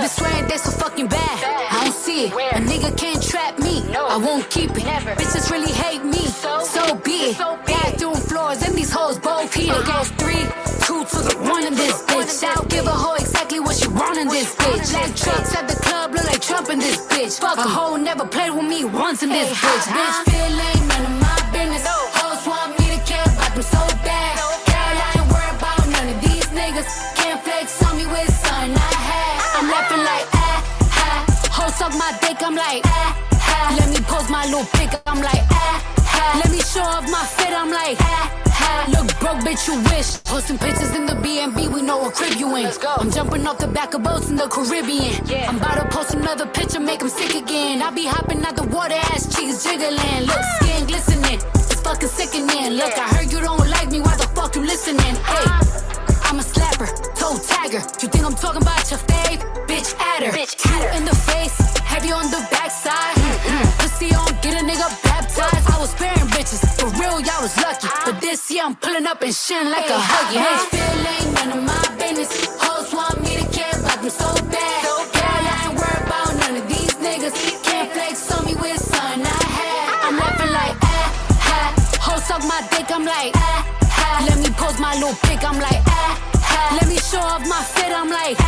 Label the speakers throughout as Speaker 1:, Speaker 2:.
Speaker 1: Niggas swearing they so fucking bad. I don't see it. A nigga can't trap me. I won't keep it. Bitches really hate me. So be it. Bathroom floors and these hoes both heat. It goes 3, 2 to the 1 in this bitch. I'll give a hoe exactly what she want in this bitch. Black trucks at the club look like Trump in this bitch. Fuck a hoe never played with me once in this bitch. Bitch feel ain't none of my business. Hoes want me to care about them so bad. Girl, I ain't worried about none of these niggas. Can't flex on me with something I had. I'm laughing like hoes suck my dick, I'm like let me post my little pic, I'm like let me show off my fit, I'm like look broke, bitch, you wish. Posting pictures in the B&B, we know what crib you in. I'm jumping off the back of boats in the Caribbean. I'm about to post another picture, make them sick again. I be hopping out the water, ass cheeks jiggling. Look, skin glistening, it's fucking sickening. Look, I heard you don't like me, why the fuck you listening? Hey, I'm a slapper, toe tagger. You think I'm talking about your fave? Bitch, at her. Cute in the face, heavy on the backside. Pussy on, get a nigga baptized. I was sparing bitches, for real, y'all was lucky. But this year I'm pulling up and shitting like a huggy. Hey, feel ain't none of my business. Hoes want me to care about them so bad. Girl, I ain't worried about none of these niggas. Can't flex on me with something I had. I'm laughing like hoes suck my dick, I'm like let me post my little pic, I'm like let me show off my fit, I'm like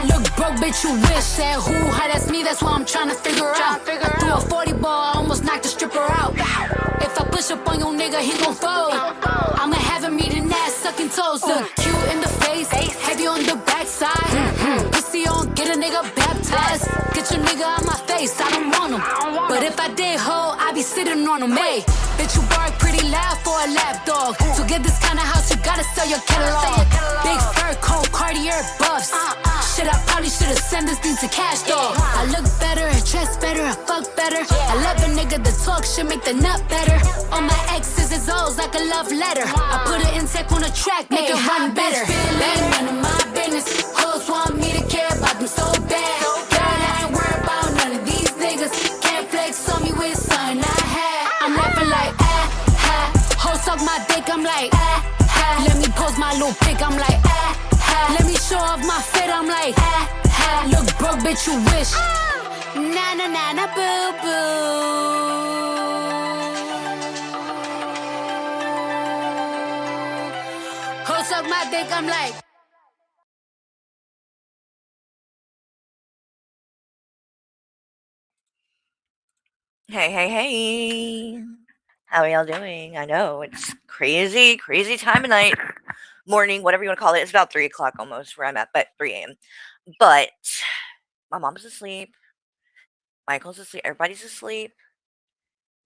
Speaker 1: look broke, bitch, you wish. Said who, how, that's me, that's what I'm trying to figure out. I threw a 40 ball, almost knocked the stripper out. If I push up on your nigga, he gon' fold. I'ma have him eating ass, sucking toes. Look cute in the face, heavy on the backside. Pussy on, get a nigga baptized. Get your nigga out my face, I don't want him. But if I did hoe, I be sitting on him. Hey, bitch, you bark pretty loud for a lap dog. To get this kind of house, you gotta sell your catalog. Big fur coat, Cartier buffs. Shit, I probably should've sent this thing to Cash Dog. I look better, I dress better, I fuck better. I love a nigga that talk shit, make the nut better. All my exes is O's like a love letter. I put an intake on the track, make it run better. Ain't none of my business. Hoes want me to care about them so bad. Girl, I ain't worried about none of these niggas. Can't flex on me with something I had. I'm laughing like hoes suck my dick, I'm like let me post my little pic, I'm like let me show off my fit, I'm like look broke, bitch, you wish. Na na na na boo boo. Hoes suck my dick, I'm like
Speaker 2: Hey, hey, hey. How are y'all doing? I know it's crazy, crazy time of night, morning, whatever you want to call it. It's about 3 o'clock almost where I'm at, but 3 a.m. But my mom's asleep. Michael's asleep. Everybody's asleep.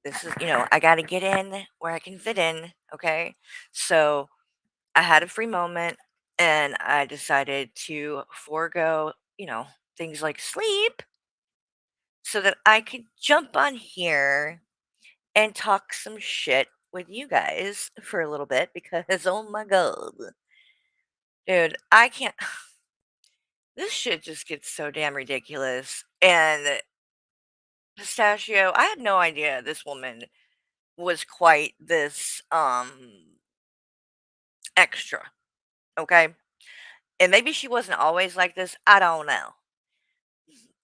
Speaker 2: This is, I got to get in where I can fit in. Okay. So I had a free moment and I decided to forego, things like sleep so that I could jump on here and talk some shit with you guys for a little bit because oh my god. Dude, I can't this shit just gets so damn ridiculous. And Pistachio, I had no idea this woman was quite this extra, okay? And maybe she wasn't always like this, I don't know.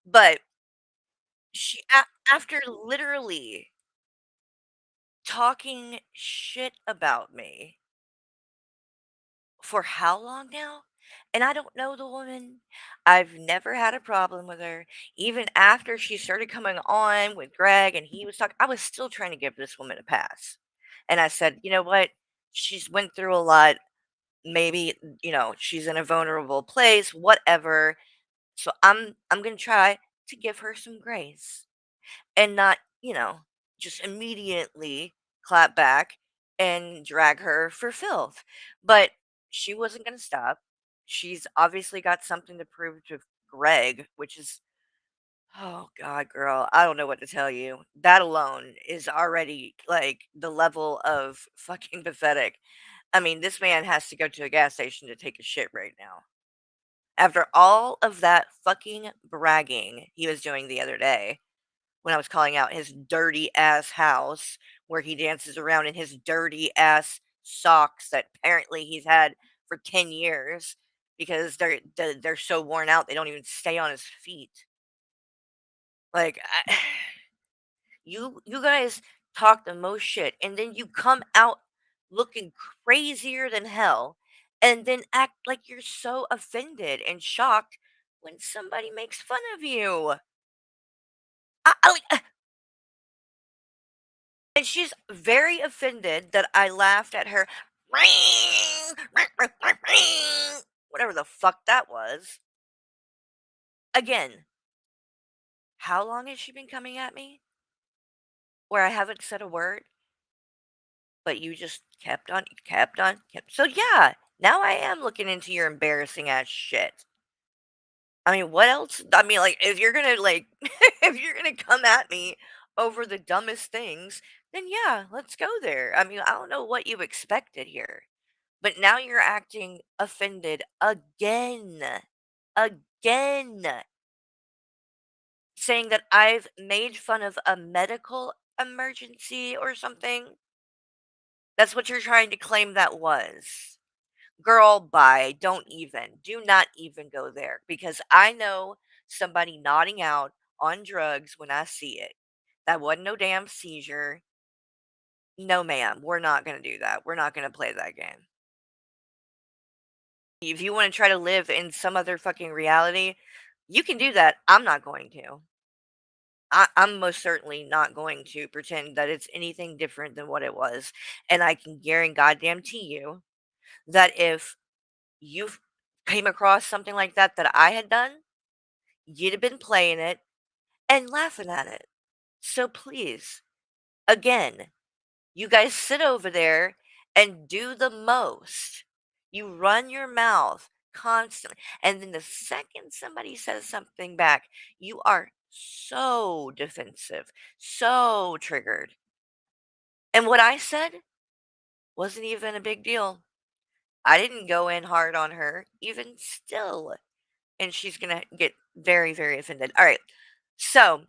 Speaker 2: But after literally talking shit about me for how long now? And I don't know the woman. I've never had a problem with her. Even after she started coming on with Greg and he was talking, I was still trying to give this woman a pass. And I said, you know what? She's went through a lot. Maybe, she's in a vulnerable place, whatever. So I'm gonna try to give her some grace and not, just immediately clap back and drag her for filth. But she wasn't going to stop. She's obviously got something to prove to Greg, which is, oh God, girl, I don't know what to tell you. That alone is already like the level of fucking pathetic. I mean, this man has to go to a gas station to take a shit right now. After all of that fucking bragging he was doing the other day, when I was calling out his dirty ass house where he dances around in his dirty ass socks that apparently he's had for 10 years. because they're so worn out, they don't even stay on his feet. Like, you guys talk the most shit, and then you come out looking crazier than hell, and then act like you're so offended and shocked when somebody makes fun of you. And she's very offended that I laughed at her whatever the fuck that was. Again, how long has she been coming at me where I haven't said a word, but you just kept. So yeah, now I am looking into your embarrassing ass shit. I mean, what else? I mean, like, if you're gonna like, if you're gonna come at me over the dumbest things, then yeah, let's go there. I mean, I don't know what you expected here. But now you're acting offended again. Again. Saying that I've made fun of a medical emergency or something. That's what you're trying to claim that was. Girl, bye. Don't even. Do not even go there because I know somebody nodding out on drugs when I see it. That wasn't no damn seizure. No, ma'am. We're not going to do that. We're not going to play that game. If you wanna try to live in some other fucking reality, you can do that. I'm not going to. I'm most certainly not going to pretend that it's anything different than what it was, and I can guarantee goddamn to you that if you came across something like that that I had done, you'd have been playing it and laughing at it. So please, again, you guys sit over there and do the most. You run your mouth constantly. And then the second somebody says something back, you are so defensive, so triggered. And what I said wasn't even a big deal. I didn't go in hard on her, even still. And she's going to get very, very offended. All right. So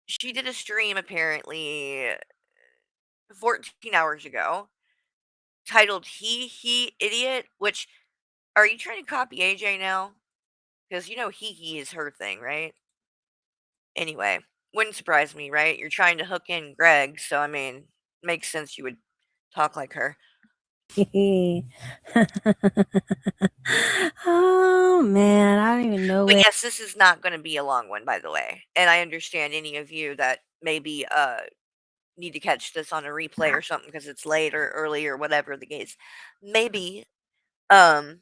Speaker 2: she did a stream apparently 14 hours ago titled He Idiot, which are you trying to copy AJ now? Because you know he is her thing, right? Anyway, wouldn't surprise me, right? You're trying to hook in Greg, so I mean, makes sense you would talk like her.
Speaker 3: Oh man, I don't even know
Speaker 2: But
Speaker 3: where.
Speaker 2: yes, this is not going to be a long one, by the way. And I understand any of you that maybe need to catch this on a replay or something because it's late or early or whatever the case. Maybe um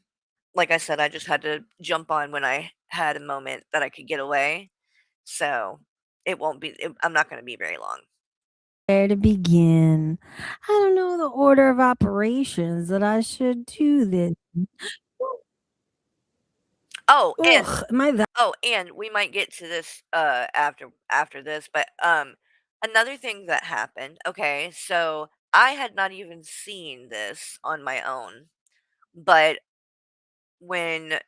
Speaker 2: like I said, I just had to jump on when I had a moment that I could get away. So it won't be, I'm not going to be very long.
Speaker 3: Where to begin. I don't know the order of operations that I should do this.
Speaker 2: Oh, and
Speaker 3: Ugh, am I that
Speaker 2: we might get to this after this, but another thing that happened. Okay, so I had not even seen this on my own, but when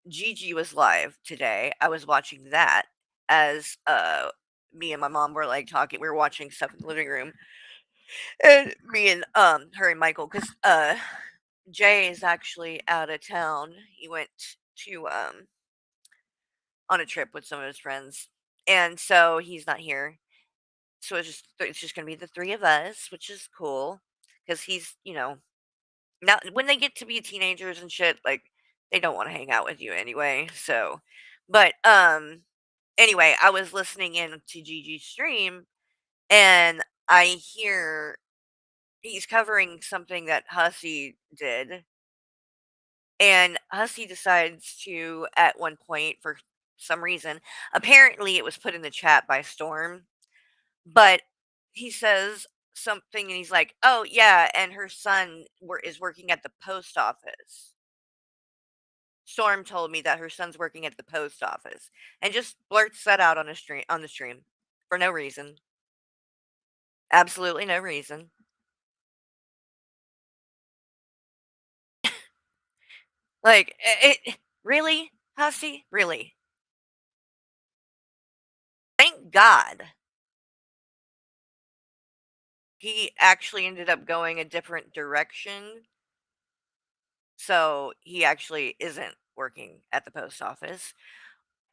Speaker 2: Gigi was live today, I was watching that as me and my mom were like talking. We were watching stuff in the living room, and me and her and Michael, because Jay is actually out of town. He went to on a trip with some of his friends, and so he's not here. So it's just gonna be the three of us, which is cool because he's now when they get to be teenagers and shit, like they don't want to hang out with you anyway. So, but anyway, I was listening in to Gigi's stream, and I hear he's covering something that Hussey did. And Hussey decides to, at one point, for some reason, apparently it was put in the chat by Storm, but he says something and he's like, "Oh, yeah, and her son is working at the post office." Storm told me that her son's working at the post office and just blurts that out on the stream for no reason. Absolutely no reason. Like, really, Hussey? Really? Thank God he actually ended up going a different direction So he actually isn't working at the post office.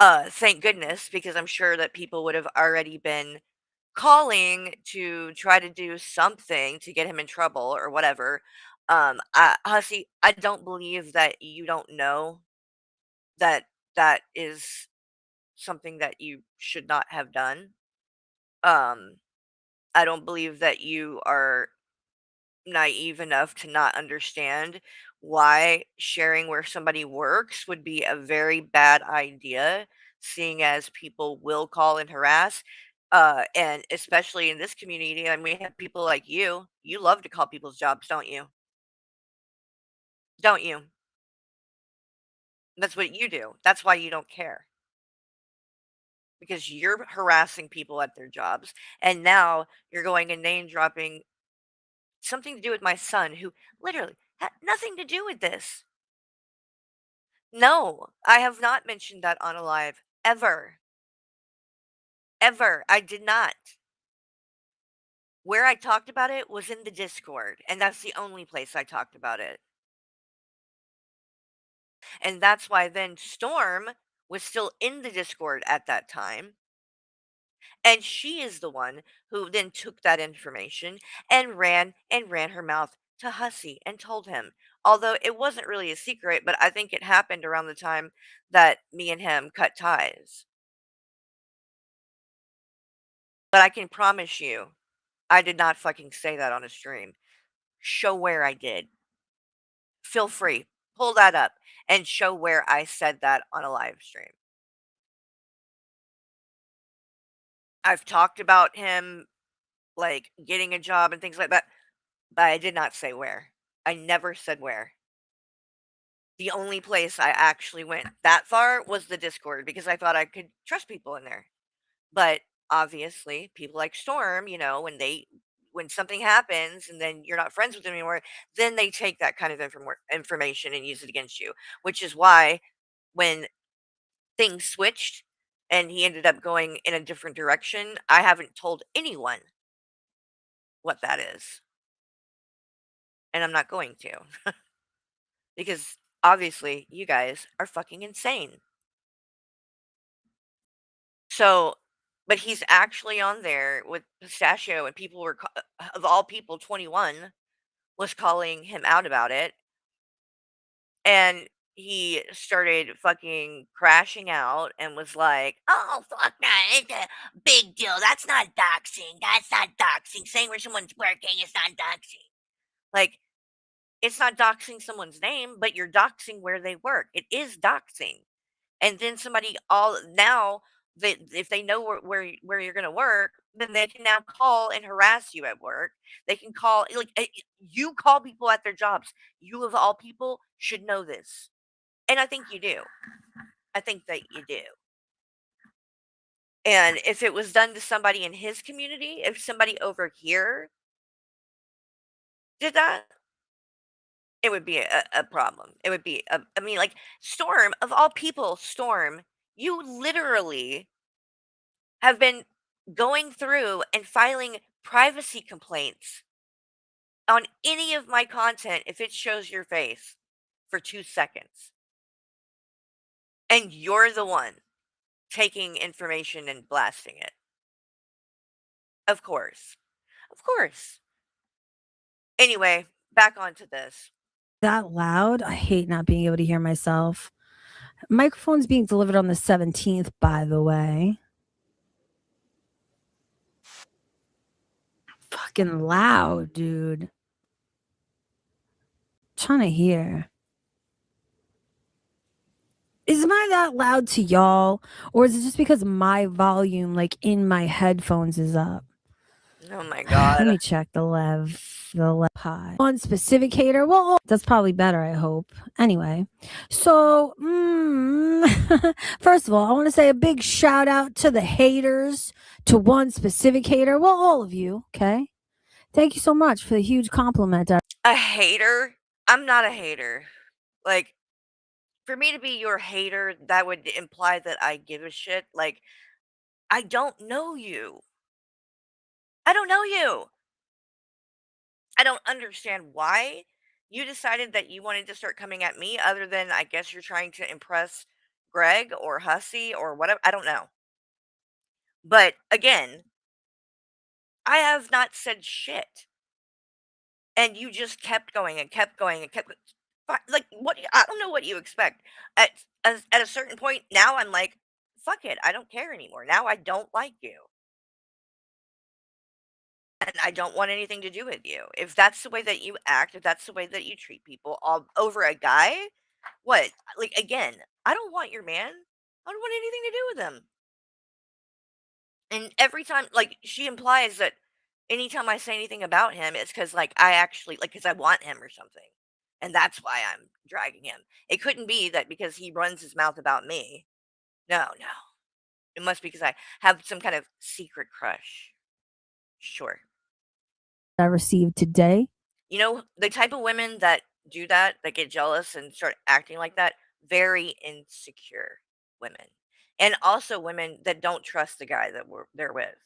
Speaker 2: Thank goodness, because I'm sure that people would have already been calling to try to do something to get him in trouble or whatever. Hussy, I don't believe that you don't know that that is something that you should not have done. Um, I don't believe that you are naive enough to not understand why sharing where somebody works would be a very bad idea, seeing as people will call and harass. And especially in this community, and we have people like you. You love to call people's jobs, don't you? Don't you? That's what you do. That's why you don't care, because you're harassing people at their jobs. And now you're going and name dropping something to do with my son, who literally had nothing to do with this. No, I have not mentioned that on a live ever. Ever. I did not. Where I talked about it was in the Discord, and that's the only place I talked about it. And that's why then Storm was still in the Discord at that time. And she is the one who then took that information and ran her mouth to Hussy and told him. Although it wasn't really a secret, but I think it happened around the time that me and him cut ties. But I can promise you, I did not fucking say that on a stream. Show where I did. Feel free. Pull that up and show where I said that on a live stream. I've talked about him, like, getting a job and things like that, but I did not say where. I never said where. The only place I actually went that far was the Discord, because I thought I could trust people in there. But obviously, people like Storm, when something happens and then you're not friends with them anymore, then they take that kind of information and use it against you. Which is why when things switched and he ended up going in a different direction, I haven't told anyone what that is. And I'm not going to, because obviously you guys are fucking insane. So, but he's actually on there with Pistachio, and people were, of all people, 21 was calling him out about it. And he started fucking crashing out and was like, "Oh, fuck that. It's a big deal. That's not doxing. That's not doxing. Saying where someone's working is not doxing." Like, it's not doxing someone's name, but you're doxing where they work. It is doxing. And then somebody all now that if they know where you're going to work, then they can now call and harass you at work. They can call, like, you call people at their jobs. You of all people should know this. And I think you do. I think that you do. And if it was done to somebody in his community, if somebody over here did that, it would be a problem. It would be, I mean, like, Storm, of all people, Storm, you literally have been going through and filing privacy complaints on any of my content if it shows your face for 2 seconds. And you're the one taking information and blasting it. Of course. Of course. Anyway, back onto this.
Speaker 3: That loud? I hate not being able to hear myself. Microphone's being delivered on the 17th, by the way. Fucking loud, dude. Trying to hear. Is I that loud to y'all? Or is it just because my volume, like in my headphones, is up?
Speaker 2: Oh my
Speaker 3: Let
Speaker 2: god.
Speaker 3: me check the lev high. One specific hater. Well, that's probably better, I hope. Anyway, so first of all, I want to say a big shout out to the haters, to one specific hater. Well, all of you, okay? Thank you so much for the huge compliment.
Speaker 2: A hater? I'm not a hater. Like, for me to be your hater, that would imply that I give a shit. Like, I don't know you. I don't know you. I don't understand why You decided that you wanted to start coming at me other than I guess you're trying to impress Greg or Hussy or whatever. I don't know. But again, I have not said shit. And you just kept going and kept going and kept like what I don't know what you expect. At a certain point now I'm like, fuck it, I don't care anymore. Now I don't like you. And I don't want anything to do with you. If that's the way that you act, if that's the way that you treat people all over a guy, what? Like again, I don't want your man. I don't want anything to do with him. And every time, like she implies that anytime I say anything about him, it's because like I actually like because I want him or something, and that's why I'm dragging him. It couldn't be that because he runs his mouth about me. No, no. It must be because I have some kind of secret crush. Sure.
Speaker 3: I received today.
Speaker 2: You know, the type of women that do that, that get jealous and start acting like that, very insecure women. And also women that don't trust the guy that they're with.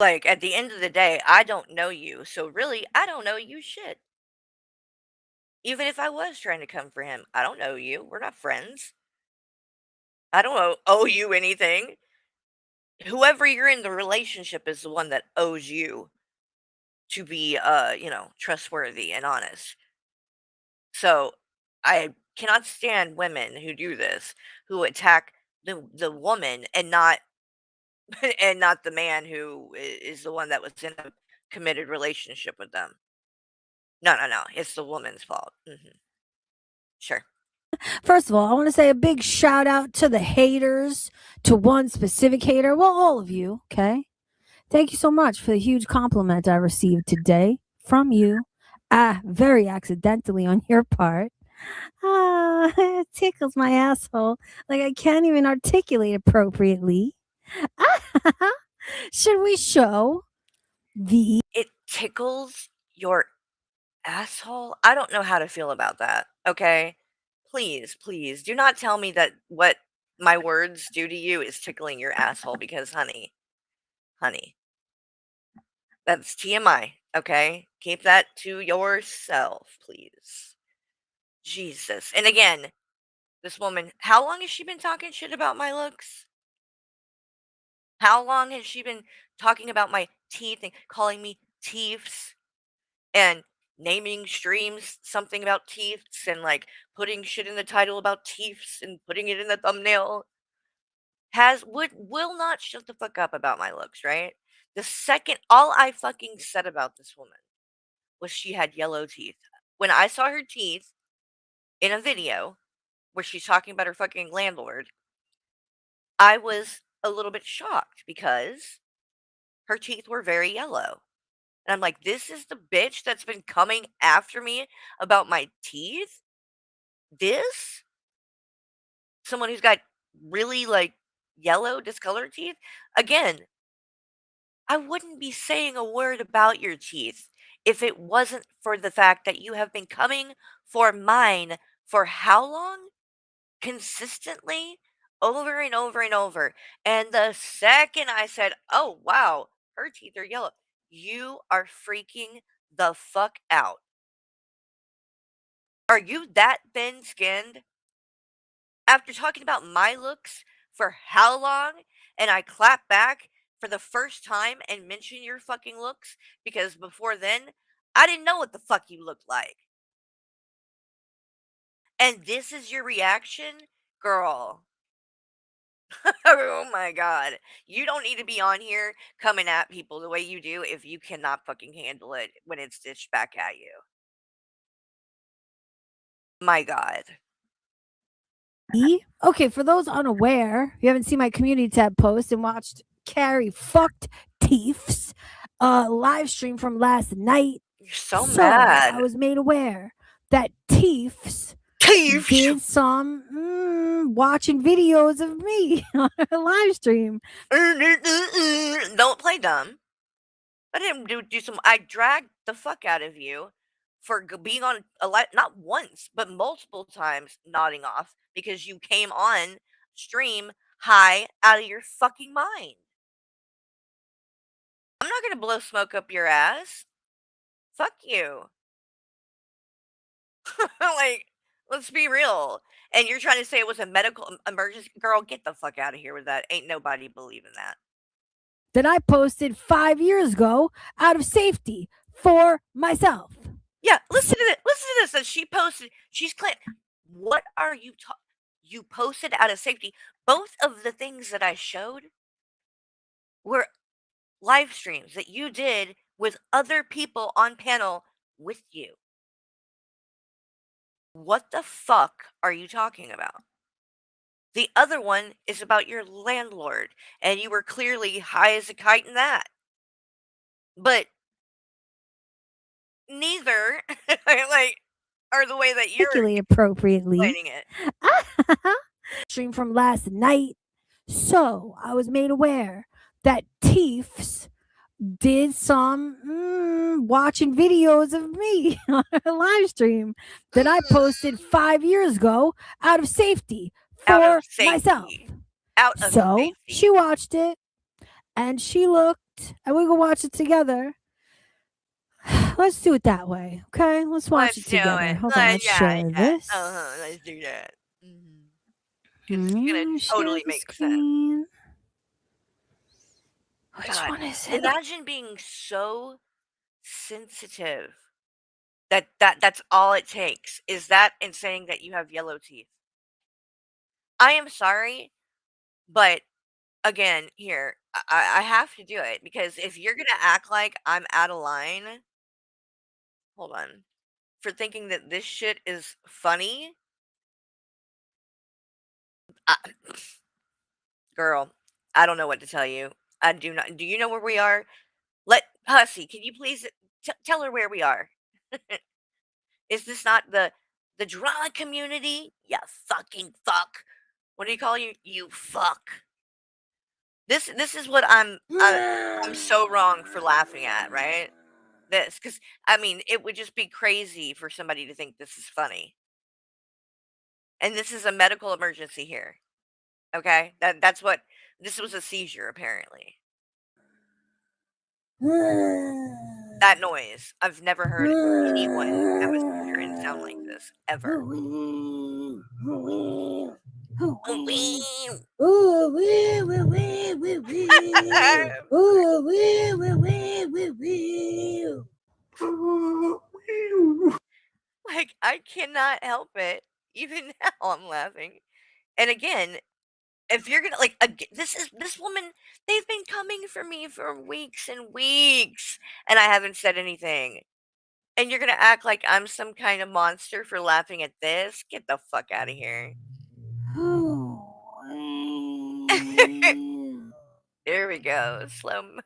Speaker 2: Like at the end of the day, I don't know you. So really, I don't know you shit. Even if I was trying to come for him, I don't know you. We're not friends. I don't owe you anything. Whoever you're in the relationship is the one that owes you to be trustworthy and honest. So I cannot stand women who do this, who attack the woman and not and not the man who is the one that was in a committed relationship with them. No, no, no. It's the woman's fault. Sure.
Speaker 3: First of all, I want to say a big shout out to the haters, to one specific hater. Well, all of you, okay? Thank you so much for the huge compliment I received today from you. Very accidentally on your part. It tickles my asshole. Like I can't even articulate appropriately. Should we show the
Speaker 2: It tickles your asshole. I don't know how to feel about that. Okay. Please, please do not tell me that what my words do to you is tickling your asshole because, honey, that's TMI. Okay. Keep that to yourself, please. Jesus. And again, this woman, how long has she been talking shit about my looks? How long has she been talking about my teeth and calling me teeths and naming streams something about teeths and like putting shit in the title about teeths and putting it in the thumbnail? Will not shut the fuck up about my looks, right? The second all I fucking said about this woman was she had yellow teeth. When I saw her teeth in a video where she's talking about her fucking landlord, I was a little bit shocked because her teeth were very yellow. And I'm like, this is the bitch that's been coming after me about my teeth? This? Someone who's got really like yellow, discolored teeth? Again, I wouldn't be saying a word about your teeth if it wasn't for the fact that you have been coming for mine for how long? Consistently? Over and over and over. And the second I said, oh, wow, her teeth are yellow, you are freaking the fuck out. Are you that thin skinned? After talking about my looks for how long, and I clap back for the first time and mention your fucking looks because before then, I didn't know what the fuck you looked like. And this is your reaction? Girl. Oh my god. You don't need to be on here coming at people the way you do if you cannot fucking handle it when it's dished back at you. My god.
Speaker 3: Okay, for those unaware, if you haven't seen my community tab post and watched Carrie fucked Teefs live stream from last night,
Speaker 2: You're so
Speaker 3: so
Speaker 2: mad.
Speaker 3: I was made aware that Teefs
Speaker 2: Teeth.
Speaker 3: did some watching videos of me on her live stream.
Speaker 2: Don't play dumb. I didn't do some. I dragged the fuck out of you for being on a lot, not once, but multiple times, nodding off because you came on stream high out of your fucking mind. I'm not gonna blow smoke up your ass. Fuck you. Like, let's be real. And you're trying to say it was a medical emergency? Girl, get the fuck out of here with that. Ain't nobody believing that.
Speaker 3: That I posted 5 years ago out of safety for myself.
Speaker 2: Yeah, listen to this. Listen to this. That she posted. She's claimed. What are you talking? You posted out of safety. Both of the things that I showed were live streams that you did with other people on panel with you. What the fuck are you talking about? The other one is about your landlord, and you were clearly high as a kite in that. But neither like are the way that you're
Speaker 3: Particularly appropriately.
Speaker 2: explaining it.
Speaker 3: Stream from last night. So I was made aware that Teefs did some watching videos of me on a live stream that I posted 5 years ago out of safety
Speaker 2: Out of
Speaker 3: for myself.
Speaker 2: safety. Out of
Speaker 3: So
Speaker 2: safety.
Speaker 3: she watched it and she looked, and we could watch it together. Let's do it that way, okay? Let's watch it
Speaker 2: Let's do
Speaker 3: together.
Speaker 2: it.
Speaker 3: Hold on, let's share this.
Speaker 2: Let's do that. Because it's gonna
Speaker 3: Share
Speaker 2: totally
Speaker 3: the
Speaker 2: make sense.
Speaker 3: screen. Which
Speaker 2: God,
Speaker 3: one is it?
Speaker 2: imagine being so sensitive that's all it takes is that and saying that you have yellow teeth. I am sorry, but again, here, I have to do it because if you're gonna act like I'm out of line, hold on, for thinking that this shit is funny, I, girl, I don't know what to tell you. I do not. Do you know where we are? Let Hussy, can you please tell her where we are? Is this not the drama community? Yeah, fucking fuck. What do you call you? You fuck. This is what I'm so wrong for laughing at, right? This, because I mean, it would just be crazy for somebody to think this is funny. And this is a medical emergency here. Okay? That's what this was, a seizure apparently. That noise. I've never heard anyone have a seizure and sound like this ever. Like, I cannot help it. Even now I'm laughing. And again, if you're gonna like this woman, they've been coming for me for weeks and weeks, and I haven't said anything. And you're gonna act like I'm some kind of monster for laughing at this? Get the fuck out of here. There we go. Slow motion.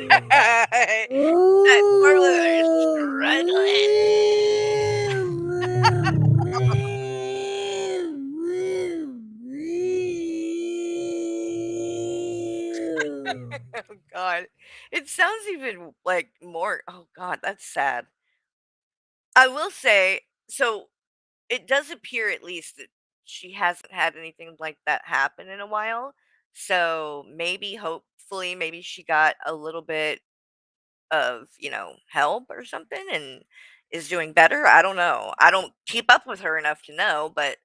Speaker 2: That poor woman is struggling. Oh god. It sounds even like more, oh god, that's sad. I will say, so it does appear at least that she hasn't had anything like that happen in a while. So maybe, hopefully, maybe she got a little bit of, help or something and is doing better. I don't know. I don't keep up with her enough to know, but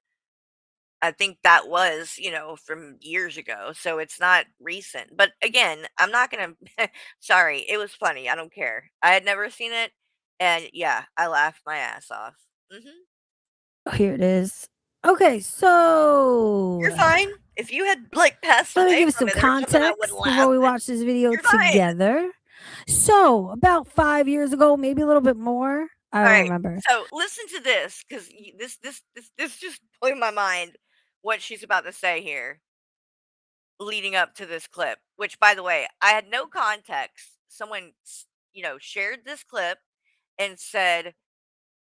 Speaker 2: I think that was, from years ago. So it's not recent. But again, I'm not going to, sorry, it was funny. I don't care. I had never seen it. And yeah, I laughed my ass off.
Speaker 3: Here it is. Okay, so
Speaker 2: You're fine. If you had like passed
Speaker 3: let me
Speaker 2: away
Speaker 3: give
Speaker 2: from
Speaker 3: some
Speaker 2: it or something, I wouldn't
Speaker 3: context
Speaker 2: laugh.
Speaker 3: before we
Speaker 2: But
Speaker 3: watch this video
Speaker 2: you're fine.
Speaker 3: together. So, about 5 years ago, maybe a little bit more. I
Speaker 2: All
Speaker 3: don't
Speaker 2: right.
Speaker 3: remember.
Speaker 2: So listen to this, because this just blew my mind. What she's about to say here, leading up to this clip. Which, by the way, I had no context. Someone, shared this clip and said,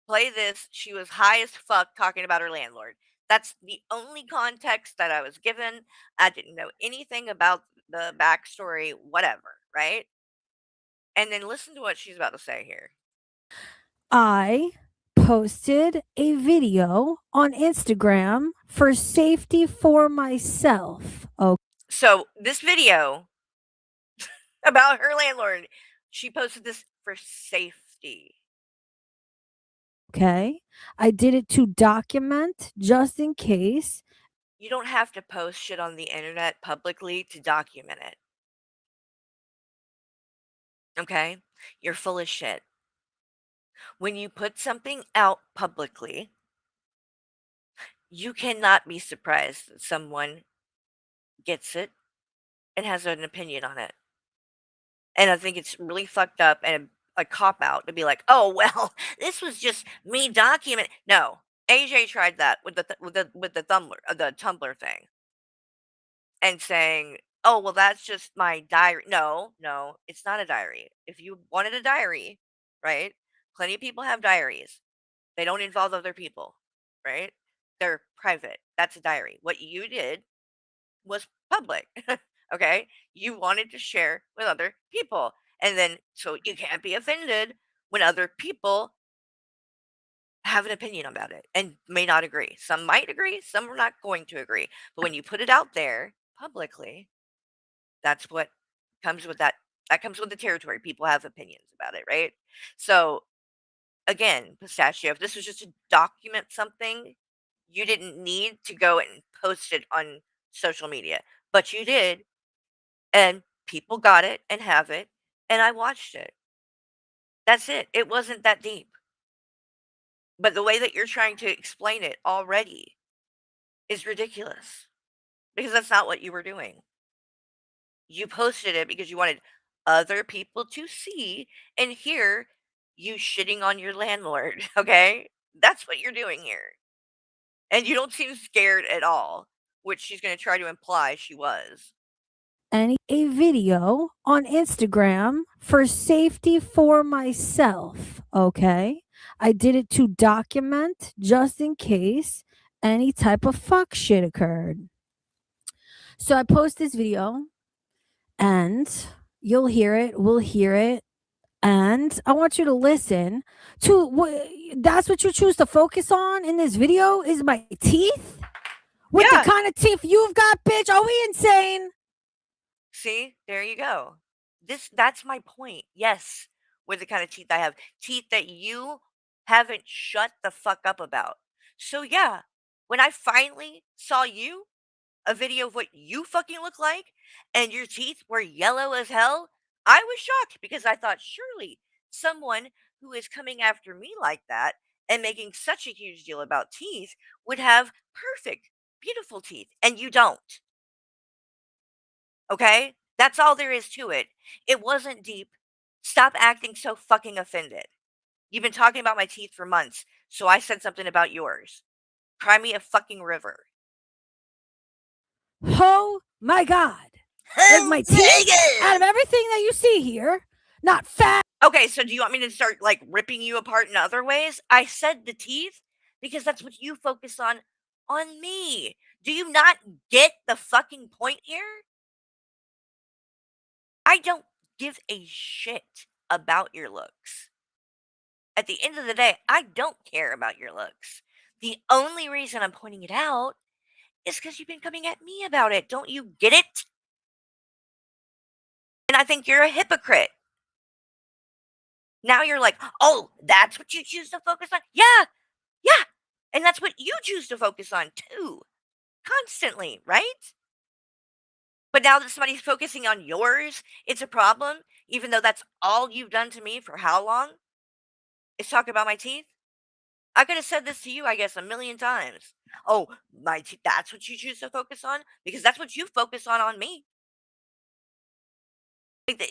Speaker 2: "Play this." She was high as fuck talking about her landlord. That's the only context that I was given. I didn't know anything about the backstory, whatever, right? And then listen to what she's about to say here.
Speaker 3: I posted a video on Instagram for safety for myself.
Speaker 2: So this video about her landlord, she posted this for safety.
Speaker 3: Okay. I did it to document just in case.
Speaker 2: You don't have to post shit on the internet publicly to document it. Okay? You're full of shit. When you put something out publicly, you cannot be surprised that someone gets it and has an opinion on it. And I think it's really fucked up and a cop out to be like, "Oh well, this was just me document." No, AJ tried that with the Tumblr thing, and saying, "Oh well, that's just my diary." No, no, it's not a diary. If you wanted a diary, right? Plenty of people have diaries. They don't involve other people, right? They're private. That's a diary. What you did was public. Okay? You wanted to share with other people. And then, so you can't be offended when other people have an opinion about it and may not agree. Some might agree, some are not going to agree. But when you put it out there publicly, that's what comes with that. That comes with the territory. People have opinions about it, right? So, again, Pistachio, if this was just to document something, you didn't need to go and post it on social media, but you did, and people got it and have it, and I watched it. That's it. It wasn't that deep. But the way that you're trying to explain it already is ridiculous because that's not what you were doing. You posted it because you wanted other people to see and hear you shitting on your landlord, okay? That's what you're doing here. And you don't seem scared at all, which she's going to try to imply she was.
Speaker 3: And a video on Instagram for safety for myself. Okay. I did it to document just in case any type of fuck shit occurred. So I post this video and you'll hear it. We'll hear it. And I want you to listen to what that's what you choose to focus on in this video is my teeth. With
Speaker 2: Yeah.
Speaker 3: the kind of teeth you've got, bitch. Are we insane?
Speaker 2: See, there you go. That's my point. Yes, with the kind of teeth I have, teeth that you haven't shut the fuck up about. So yeah, when I finally saw you, a video of what you fucking look like, and your teeth were yellow as hell, I was shocked because I thought surely someone who is coming after me like that and making such a huge deal about teeth would have perfect, beautiful teeth, and you don't. Okay? That's all there is to it. It wasn't deep. Stop acting so fucking offended. You've been talking about my teeth for months, so I said something about yours. Cry me a fucking river.
Speaker 3: Oh my God. Like my teeth out of everything that you see here, not fat.
Speaker 2: Okay, so do you want me to start like ripping you apart in other ways? I said the teeth because that's what you focus on me. Do you not get the fucking point here? I don't give a shit about your looks. At the end of the day, I don't care about your looks. The only reason I'm pointing it out is because you've been coming at me about it. Don't you get it? And I think you're a hypocrite. Now you're like, oh, that's what you choose to focus on? Yeah, yeah. And that's what you choose to focus on too, constantly, right? But now that somebody's focusing on yours, it's a problem, even though that's all you've done to me for how long? Is talk about my teeth? I could have said this to you, I guess, a million times. Oh, my teeth, that's what you choose to focus on? Because that's what you focus on me. Like,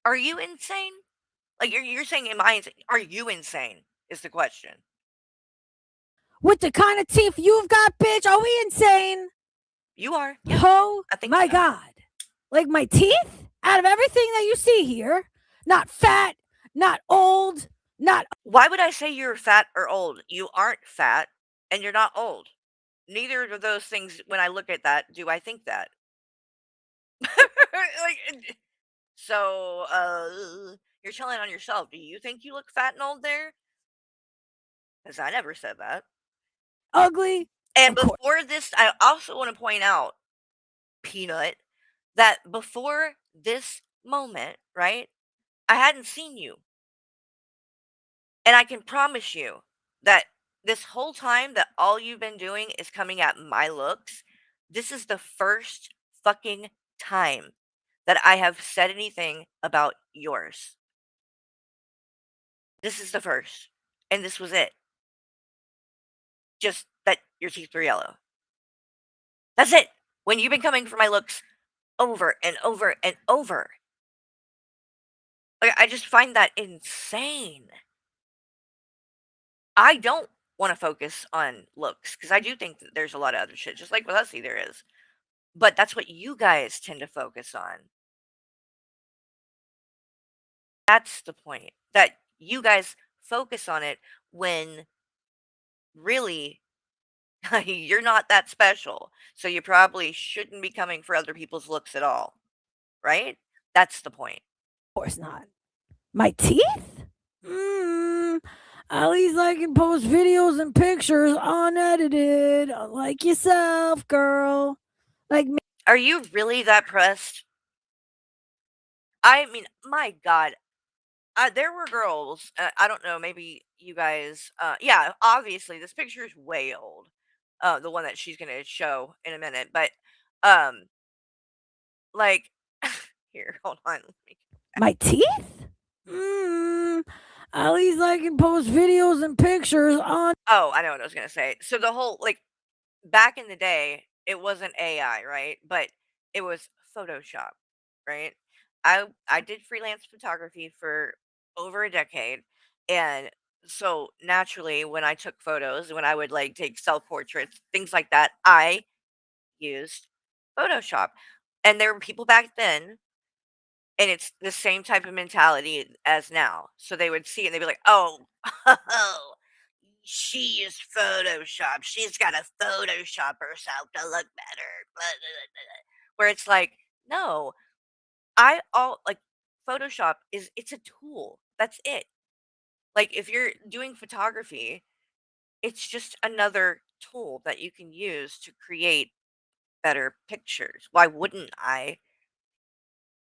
Speaker 2: are you insane? Like, you're saying, am I insane? Are you insane? Is the question.
Speaker 3: With the kind of teeth you've got, bitch. Are we insane?
Speaker 2: You are. Yeah,
Speaker 3: Oh
Speaker 2: I think
Speaker 3: my
Speaker 2: so.
Speaker 3: God. Like my teeth out of everything that you see here, not fat, not old, not.
Speaker 2: Why would I say you're fat or old? You aren't fat and you're not old. Neither of those things, when I look at that, do I think that. Like, so, you're telling on yourself. Do you think you look fat and old there? because I never said that.
Speaker 3: Ugly?
Speaker 2: And
Speaker 3: Of course.
Speaker 2: before this, I also want to point out, Peanut, that before this moment, right, I hadn't seen you. And I can promise you that this whole time that all you've been doing is coming at my looks, this is the first fucking time that I have said anything about yours. This is the first. And this was it. Just that your teeth were yellow. That's it. When you've been coming for my looks over and over and over. Like, I just find that insane. I don't want to focus on looks because I do think that there's a lot of other shit, just like with Hussy there is. But that's what you guys tend to focus on. That's the point. That you guys focus on it when really you're not that special. So you probably shouldn't be coming for other people's looks at all. Right? That's the point.
Speaker 3: Of course not. My teeth? Mm, at least I can post videos and pictures unedited, like yourself, girl. Like me.
Speaker 2: Are you really that pressed? I mean, my God, there were girls. I don't know. Maybe you guys. Yeah, obviously this picture is way old. The one that she's gonna show in a minute. But, um, like, here, hold on.
Speaker 3: My teeth? Mm, at least I can post videos and pictures on.
Speaker 2: Oh, I know what I was gonna say. So the whole like back in the day, it wasn't AI, right? But it was Photoshop, right? I did freelance photography for over a decade, and so naturally, when I took photos, when I would like take self portraits, things like that, I used Photoshop. And there were people back then, and it's the same type of mentality as now. So they would see it and they'd be like, "Oh, oh, she used Photoshop. She's got to Photoshop herself to look better." Blah, blah, blah, blah. Where it's like, no, I all like Photoshop is it's a tool. That's it. Like if you're doing photography, it's just another tool that you can use to create better pictures. Why wouldn't I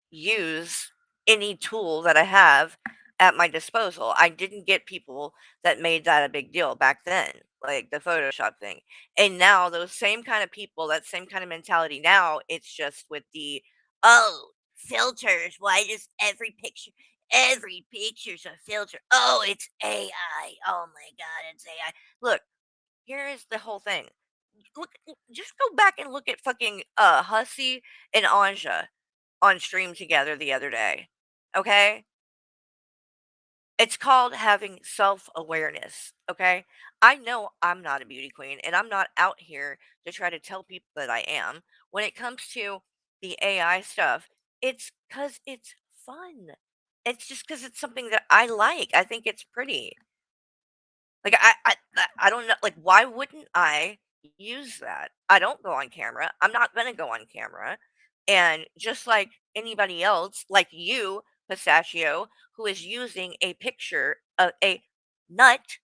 Speaker 2: use any tool that I have at my disposal? I didn't get people that made that a big deal back then, like the Photoshop thing. And now those same kind of people, that same kind of mentality now, it's just with the oh, filters. Why does every picture's a filter? Oh, it's AI. Oh my god, it's AI. Look, here is the whole thing. Look, just go back and look at fucking Hussy and Anja on stream together the other day. Okay? It's called having self-awareness, okay? I know I'm not a beauty queen and I'm not out here to try to tell people that I am. When it comes to the AI stuff, it's cuz it's fun. It's just cuz it's something that I like. I think it's pretty. Like I don't know, like why wouldn't I use that? I don't go on camera. I'm not going to go on camera. And just like anybody else, like you, Pistachio, who is using a picture of a nut,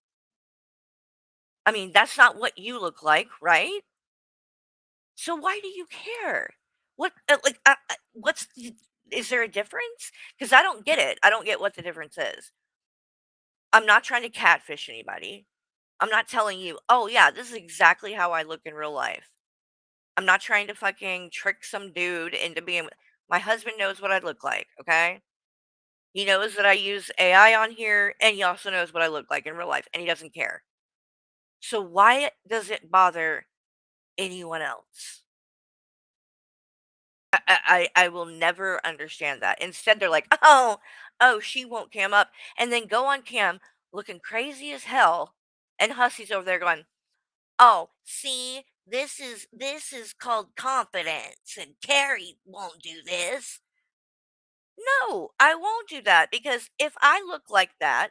Speaker 2: I mean, that's not what you look like, right? So why do you care? What is there a difference? Cuz I don't get it. I don't get what the difference is. I'm not trying to catfish anybody. I'm not telling you, "Oh, yeah, this is exactly how I look in real life." I'm not trying to fucking trick some dude into being my husband knows what I look like, okay? He knows that I use AI on here, and he also knows what I look like in real life, and he doesn't care. So why does it bother anyone else? I will never understand that. Instead, they're like, "Oh, she won't cam up," and then go on cam looking crazy as hell, and Hussy's over there going, "Oh, see, this is called confidence, and Carrie won't do this." No, I won't do that because if I look like that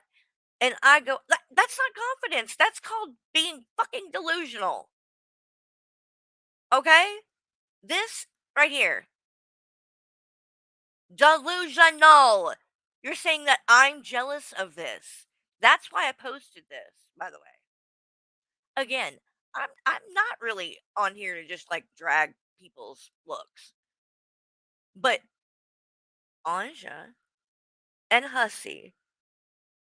Speaker 2: and I go, that's not confidence. That's called being fucking delusional. Okay? This right here, delusional. You're saying that I'm jealous of this. That's why I posted this, by the way. Again, I'm not really on here to just like drag people's looks, but Anja and Hussey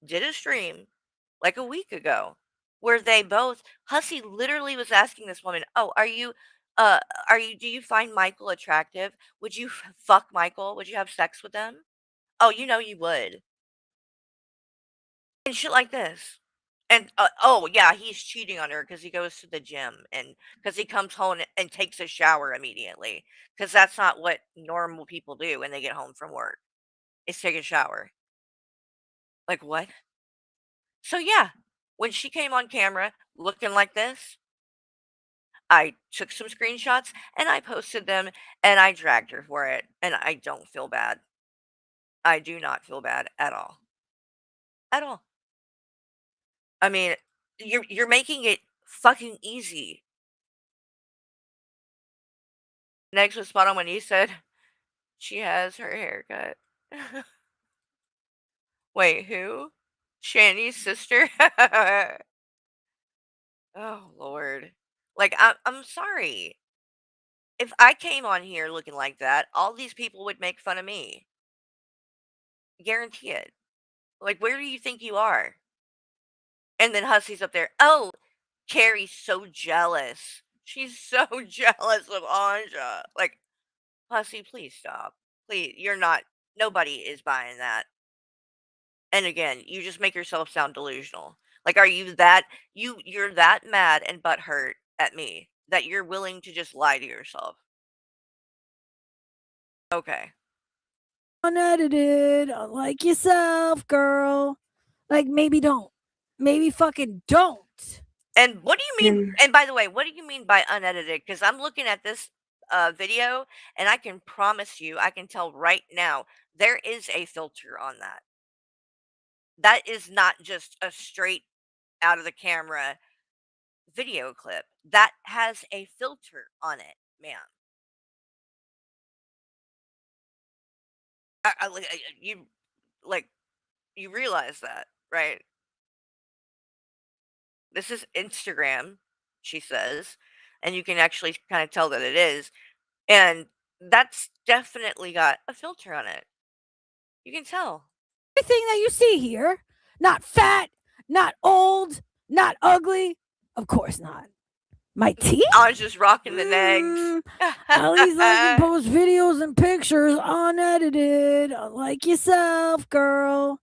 Speaker 2: did a stream like a week ago where they both Hussey literally was asking this woman, "Oh, uh do you find Michael attractive? Would you fuck Michael? Would you have sex with him?" "Oh, you know you would." And shit like this. And oh yeah, he's cheating on her because he goes to the gym and because he comes home and takes a shower immediately because that's not what normal people do when they get home from work. Is take a shower. Like what? So yeah, when she came on camera looking like this, I took some screenshots and I posted them and I dragged her for it. And I don't feel bad. I do not feel bad at all. At all. I mean, you're making it fucking easy. Next was spot on when you said she has her haircut. Wait, who? Shanny's sister? Oh Lord. Like I'm sorry. If I came on here looking like that, all these people would make fun of me. Guarantee it. Like, where do you think you are? And then Hussey's up there. Oh, Carrie's so jealous. She's so jealous of Anja. Like, Hussey, please stop. Please, you're not. Nobody is buying that. And again, you just make yourself sound delusional. Like, are you that you're that mad and butthurt at me that you're willing to just lie to yourself? Okay.
Speaker 3: Unedited, like yourself, girl. Like maybe don't. Maybe fucking don't.
Speaker 2: And what do you mean? And by the way, what do you mean by unedited? Because I'm looking at this video, and I can promise you, I can tell right now, there is a filter on that. That is not just a straight out of the camera video clip. That has a filter on it, ma'am. You like you realize that, right? This is Instagram, she says, and you can actually kind of tell that it is. And that's definitely got a filter on it. You can tell.
Speaker 3: Everything that you see here, not fat, not old, not ugly. Of course not. My teeth?
Speaker 2: I was just rocking the nags.
Speaker 3: At least I can post videos and pictures unedited. Like yourself, girl.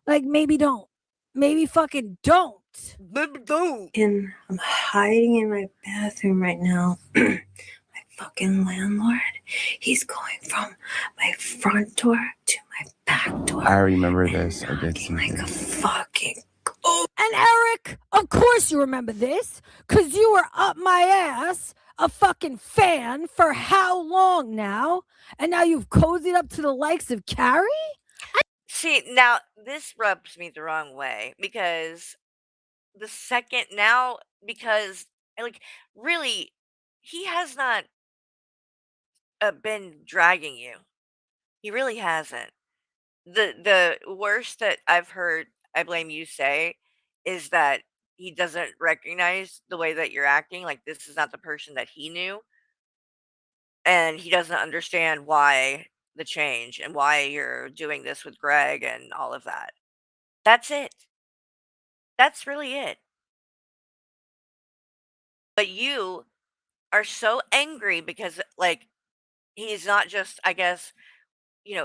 Speaker 3: Like maybe don't. Maybe fucking don't.
Speaker 4: And I'm hiding in my bathroom right now. My fucking landlord, he's going from my front door to my back door.
Speaker 5: I remember this. I did see
Speaker 4: like
Speaker 5: this.
Speaker 4: a fucking
Speaker 3: And Eric, of course you remember this, because you were up my ass, a fucking fan, for how long now? And now you've cozied up to the likes of Carrie?
Speaker 2: See, now this rubs me the wrong way because the second now, because like really, he has not been dragging you. He really hasn't. The worst that I've heard, I blame you say, is that he doesn't recognize the way that you're acting. Like this is not the person that he knew, and he doesn't understand why the change and why you're doing this with Greg and all of that. That's it. That's really it. But you are so angry because like he's not just, I guess,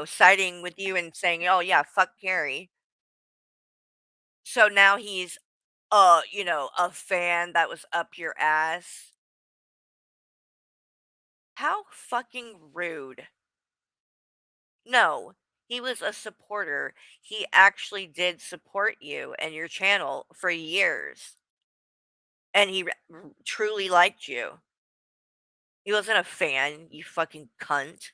Speaker 2: siding with you and saying, "Oh yeah, fuck Carrie." So now he's a fan that was up your ass. How fucking rude. No, he was a supporter. He actually did support you and your channel for years. And he truly liked you. He wasn't a fan, you fucking cunt.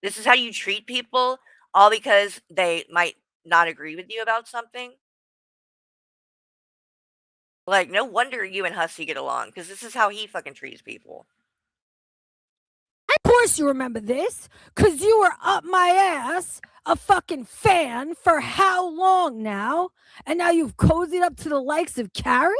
Speaker 2: This is how you treat people, all because they might not agree with you about something? Like, no wonder you and Hussey get along, because this is how he fucking treats people.
Speaker 3: Of course you remember this, because you were up my ass, a fucking fan, for how long now? And now you've cozied up to the likes of Carrie?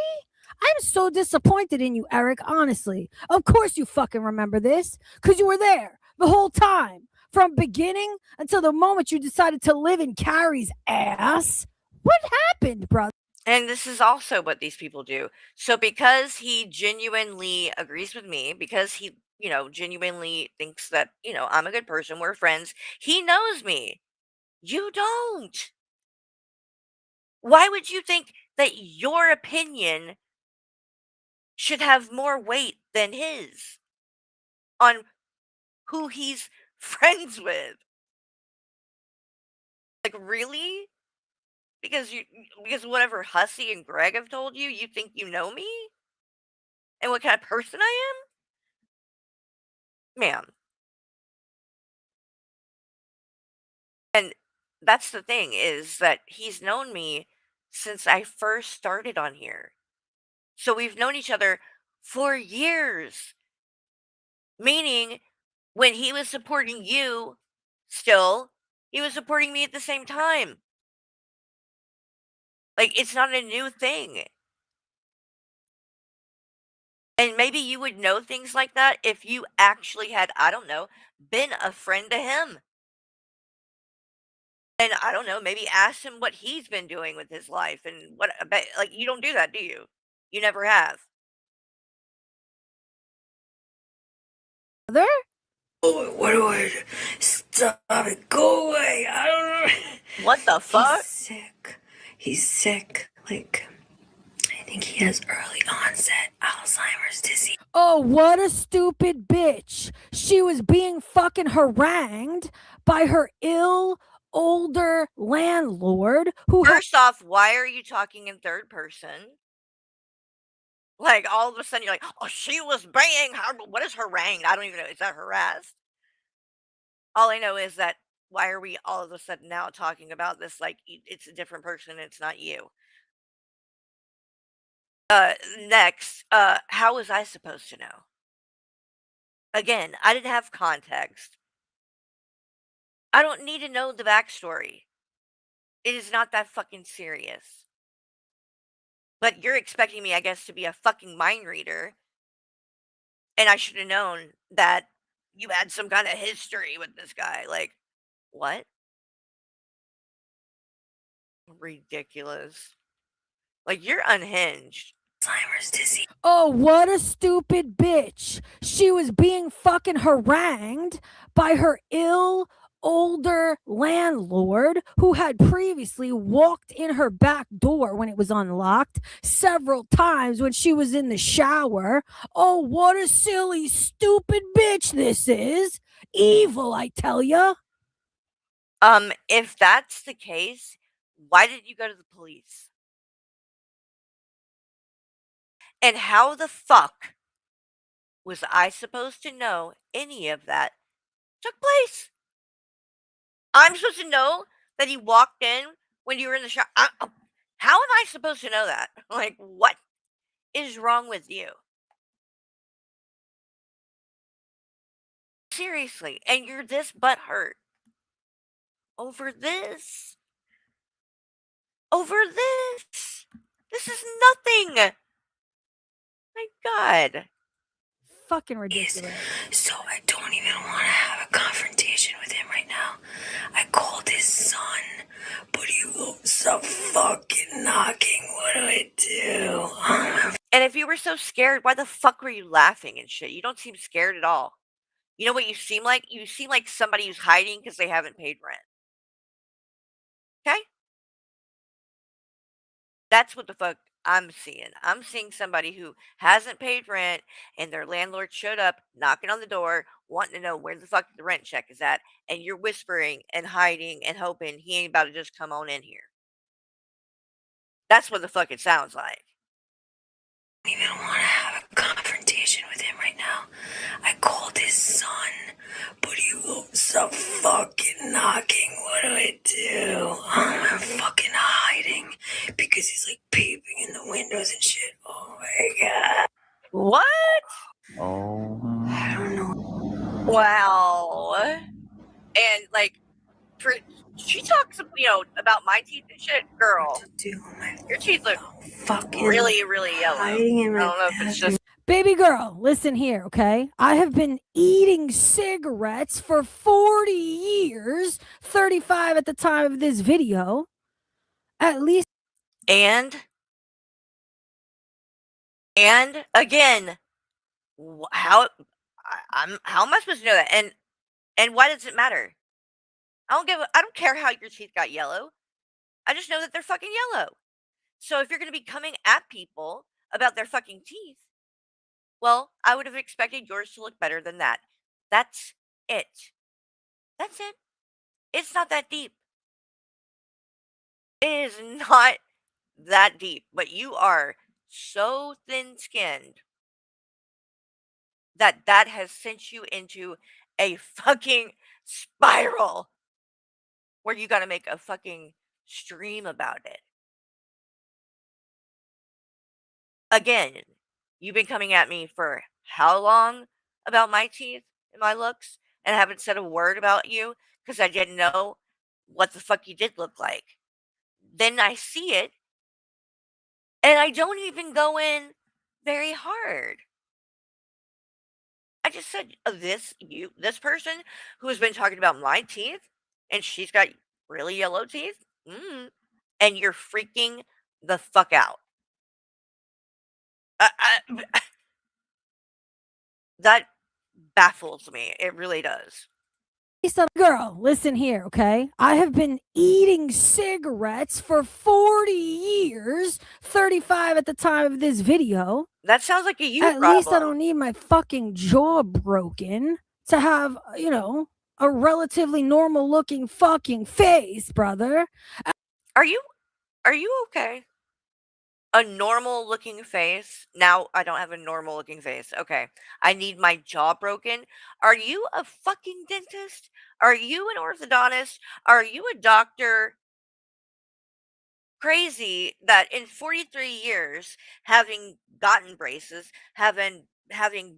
Speaker 3: I'm so disappointed in you, Eric, honestly. Of course you fucking remember this, because you were there the whole time. From beginning until the moment you decided to live in Carrie's ass. What happened, brother?
Speaker 2: And this is also what these people do. So because he genuinely agrees with me, because he, genuinely thinks that, I'm a good person, we're friends, he knows me. You don't. Why would you think that your opinion should have more weight than his on who he's friends with? Like, really? Because whatever Hussy and Greg have told you, you think you know me? And what kind of person I am? Ma'am. And that's the thing, is that he's known me since I first started on here. So we've known each other for years. Meaning, when he was supporting you still, he was supporting me at the same time. Like, it's not a new thing. And maybe you would know things like that if you actually had, I don't know, been a friend to him. And I don't know, maybe ask him what he's been doing with his life and what, but like, you don't do that, do you? You never have.
Speaker 3: Brother?
Speaker 4: Oh, what do I do? Stop it. Go away. I don't know.
Speaker 2: What the fuck?
Speaker 4: He's sick. He's sick. Like, I think he has early onset Alzheimer's disease.
Speaker 3: Oh, what a stupid bitch. She was being fucking harangued by her ill older landlord who had
Speaker 2: First off, why are you talking in third person? Like, all of a sudden you're like, oh, she was being her. What is harangued? I don't even know. Is that harassed? All I know is that, why are we all of a sudden now talking about this like it's a different person, it's not you? Next, how was I supposed to know? Again, I didn't have context. I don't need to know the backstory. It is not that fucking serious. But you're expecting me, I guess, to be a fucking mind reader. And I should have known that you had some kind of history with this guy. Like, what? Ridiculous. Like, you're unhinged.
Speaker 4: Alzheimer's disease.
Speaker 3: Oh, what a stupid bitch. She was being fucking harangued by her ill older landlord who had previously walked in her back door when it was unlocked several times when she was in the shower. Oh, what a silly, stupid bitch this is. Evil, I tell ya.
Speaker 2: If that's the case, why did you go to the police? And how the fuck was I supposed to know any of that took place? I'm supposed to know that he walked in when you were in the shop. How am I supposed to know that? Like, what is wrong with you? Seriously, and you're this butthurt over this. Over this. This is nothing. My God.
Speaker 3: Fucking ridiculous.
Speaker 4: So I don't even want to have a confrontation with him right now. I called his son, but he won't stop fucking knocking. What do I do?
Speaker 2: And if you were so scared, why the fuck were you laughing and shit? You don't seem scared at all. You know what you seem like? You seem like somebody who's hiding because they haven't paid rent. Okay? That's what the fuck I'm seeing. I'm seeing somebody who hasn't paid rent and their landlord showed up knocking on the door, wanting to know where the fuck the rent check is at, and you're whispering and hiding and hoping he ain't about to just come on in here. That's what the fuck it sounds like.
Speaker 4: I don't even want to have a confrontation with him right now. I called his son, but he won't stop fucking knocking. What do I do? I'm fucking hiding because he's like peeping in the windows and shit. Oh my God.
Speaker 2: What?
Speaker 5: Oh.
Speaker 4: I don't know.
Speaker 2: Wow. And like, she talks, about my teeth and shit, girl. Your teeth look really, really yellow. I don't know if it's just.
Speaker 3: Baby girl, listen here, okay? I have been eating cigarettes for 40 years, 35 at the time of this video. At least.
Speaker 2: And again, how am I supposed to know that? And why does it matter? I don't care how your teeth got yellow. I just know that they're fucking yellow. So if you're going to be coming at people about their fucking teeth, well, I would have expected yours to look better than that. That's it. That's it. It's not that deep. It is not that deep, but you are so thin-skinned that has sent you into a fucking spiral where you got to make a fucking stream about it. Again, you've been coming at me for how long about my teeth and my looks and haven't said a word about you because I didn't know what the fuck you did look like. Then I see it and I don't even go in very hard. I just said this person who has been talking about my teeth and she's got really yellow teeth. And you're freaking the fuck out. That baffles me. It really does.
Speaker 3: Girl, listen here, okay? I have been eating cigarettes for 40 years, 35 at the time of this video.
Speaker 2: That sounds like a you
Speaker 3: At
Speaker 2: problem.
Speaker 3: least I don't need my fucking jaw broken to have, a relatively normal looking fucking face, brother.
Speaker 2: Are you okay? A normal looking face? Now I don't have a normal looking face. Okay. I need my jaw broken. Are you a fucking dentist? Are you an orthodontist? Are you a doctor? Crazy that in 43 years, having gotten braces, having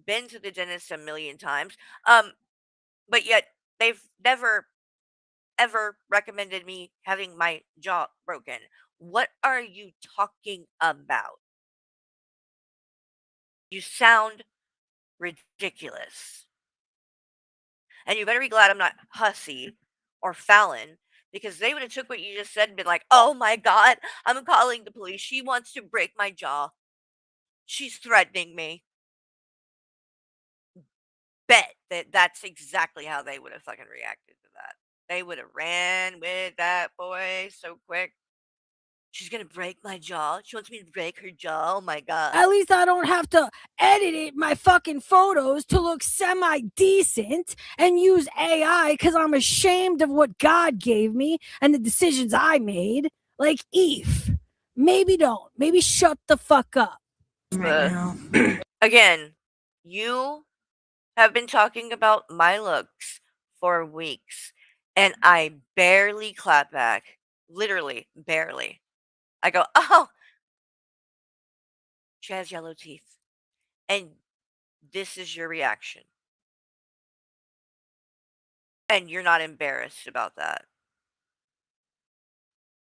Speaker 2: been to the dentist a million times, but yet they've never ever recommended me having my jaw broken. What are you talking about? You sound ridiculous. And you better be glad I'm not Hussy or Fallon because they would have took what you just said and been like, "Oh my god, I'm calling the police. She wants to break my jaw. She's threatening me." Bet that's exactly how they would have fucking reacted to that. They would have ran with that boy so quick. She's gonna break my jaw. She wants me to break her jaw. Oh my god.
Speaker 3: At least I don't have to edit my fucking photos to look semi-decent and use AI because I'm ashamed of what God gave me and the decisions I made. Like Eve. Maybe don't. Maybe shut the fuck up.
Speaker 4: Right now.
Speaker 2: Again, you have been talking about my looks for weeks, and I barely clap back. Literally, barely. I go, "Oh, she has yellow teeth." And this is your reaction. And you're not embarrassed about that.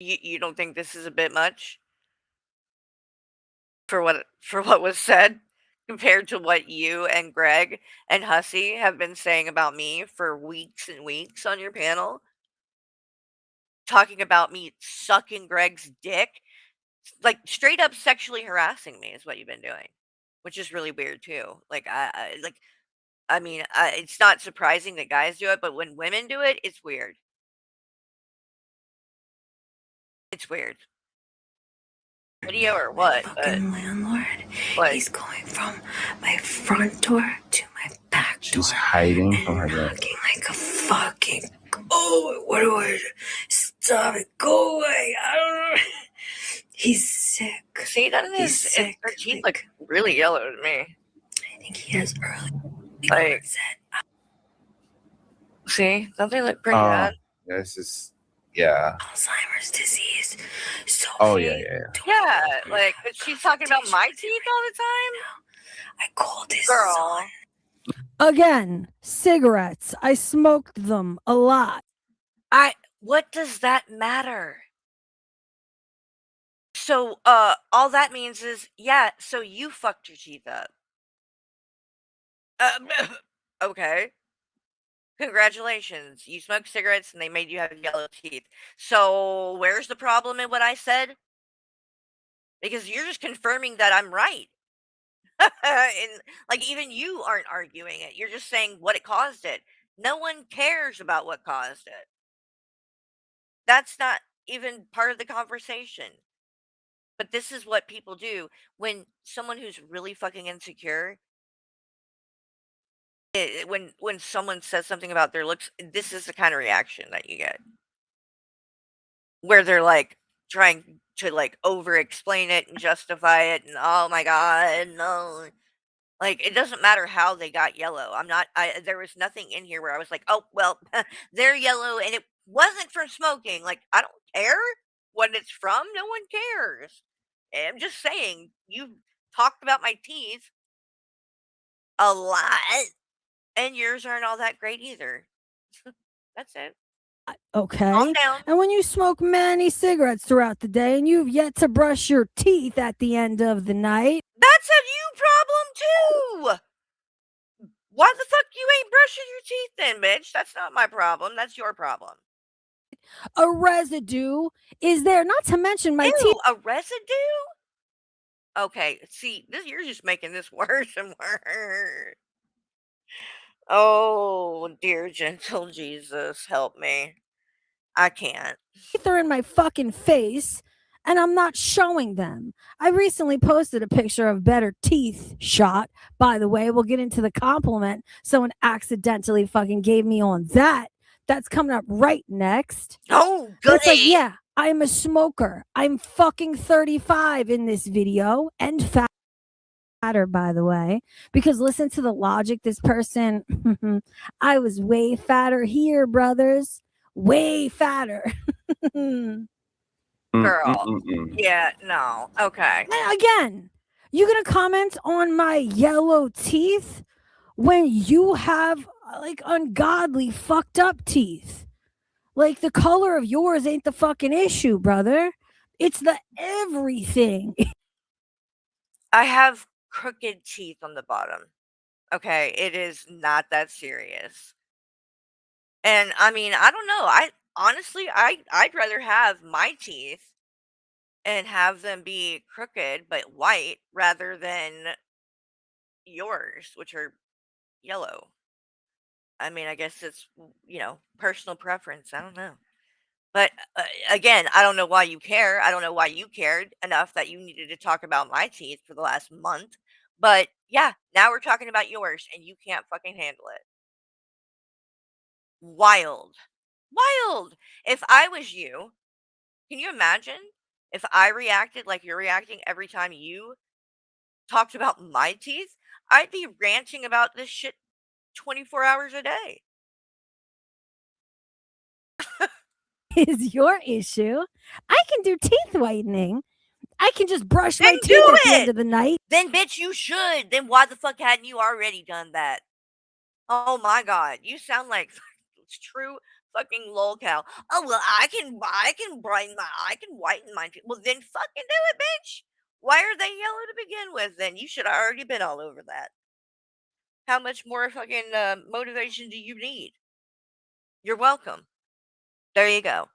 Speaker 2: You don't think this is a bit much? For what was said compared to what you and Greg and Hussy have been saying about me for weeks and weeks on your panel? Talking about me sucking Greg's dick, like straight up sexually harassing me is what you've been doing, which is really weird too. Like it's not surprising that guys do it, but when women do it, it's weird. It's weird. Video or what?
Speaker 4: Fucking landlord. He's going from my front door to my back door.
Speaker 5: She's hiding from her dad.
Speaker 4: Knocking like a fucking. Oh, what do I do? Stop it! Go away! I don't know. He's sick.
Speaker 2: See, none of this. Her teeth look really yellow to me.
Speaker 4: I think he has early
Speaker 2: onset. See, don't they look pretty bad?
Speaker 5: This is, yeah.
Speaker 4: Alzheimer's disease. So
Speaker 2: Yeah, like she's talking about my teeth all the time.
Speaker 4: I called his
Speaker 2: girl.
Speaker 3: Again, cigarettes. I smoked them a lot.
Speaker 2: What does that matter? So, all that means is, yeah, so you fucked your teeth up. Uh, okay. Congratulations. You smoked cigarettes and they made you have yellow teeth. So, where's the problem in what I said? Because you're just confirming that I'm right. And like even you aren't arguing it. You're just saying what it caused it. No one cares about what caused it. That's not even part of the conversation. But this is what people do when someone who's really fucking insecure, when someone says something about their looks, this is the kind of reaction that you get where they're like trying to like over explain it and justify it and oh my god, no. Like, it doesn't matter how they got yellow. There was nothing in here where I was like, "Oh, well, they're yellow and it wasn't from smoking." Like, I don't care what it's from. No one cares. I'm just saying, you talked about my teeth a lot and yours aren't all that great either. That's it. Calm
Speaker 3: Okay.
Speaker 2: down.
Speaker 3: And when you smoke many cigarettes throughout the day and you've yet to brush your teeth at the end of the night,
Speaker 2: That's a you problem too. Why the fuck you ain't brushing your teeth then, bitch? That's not my problem. That's your problem.
Speaker 3: a residue is there. Not to mention my teeth
Speaker 2: Ew, a residue? Okay, see, this you're just making this worse and worse. Oh, dear gentle Jesus, help me. I can't.
Speaker 3: are in my fucking face and I'm not showing them. I recently posted a picture of better teeth shot. By the way, we'll get into the compliment someone accidentally fucking gave me on that. That's coming up right next.
Speaker 2: Oh,
Speaker 3: But it's like,
Speaker 2: goody.
Speaker 3: yeah, I'm a smoker. I'm fucking 35 in this video and fatter, by the way, because listen to the logic. This person, I was way fatter here, brothers. Way fatter.
Speaker 2: Girl. Yeah, no. Okay.
Speaker 3: Again, you gonna comment on my yellow teeth when you have like ungodly fucked up teeth? Like the color of yours ain't the fucking issue, brother. It's the everything.
Speaker 2: I have crooked teeth on the bottom. Okay, it is not that serious. And I mean, I don't know. I honestly I'd rather have my teeth and have them be crooked but white rather than yours, which are yellow. I mean, I guess it's, personal preference. I don't know. But again, I don't know why you care. I don't know why you cared enough that you needed to talk about my teeth for the last month. But yeah, now we're talking about yours and you can't fucking handle it. Wild. Wild. If I was you, can you imagine if I reacted like you're reacting every time you talked about my teeth? I'd be ranting about this shit 24 hours a day.
Speaker 3: Is your issue. I can do teeth whitening. I can just brush
Speaker 2: Then
Speaker 3: my
Speaker 2: do
Speaker 3: teeth at the end
Speaker 2: it.
Speaker 3: of the night.
Speaker 2: Then, bitch, you should. Then why the fuck hadn't you already done that? Oh my god, you sound like true fucking lolcow. Oh well, I can whiten my teeth. Well, then fucking do it, bitch. Why are they yellow to begin with? Then you should have already been all over that. How much more fucking motivation do you need? You're welcome. There you go.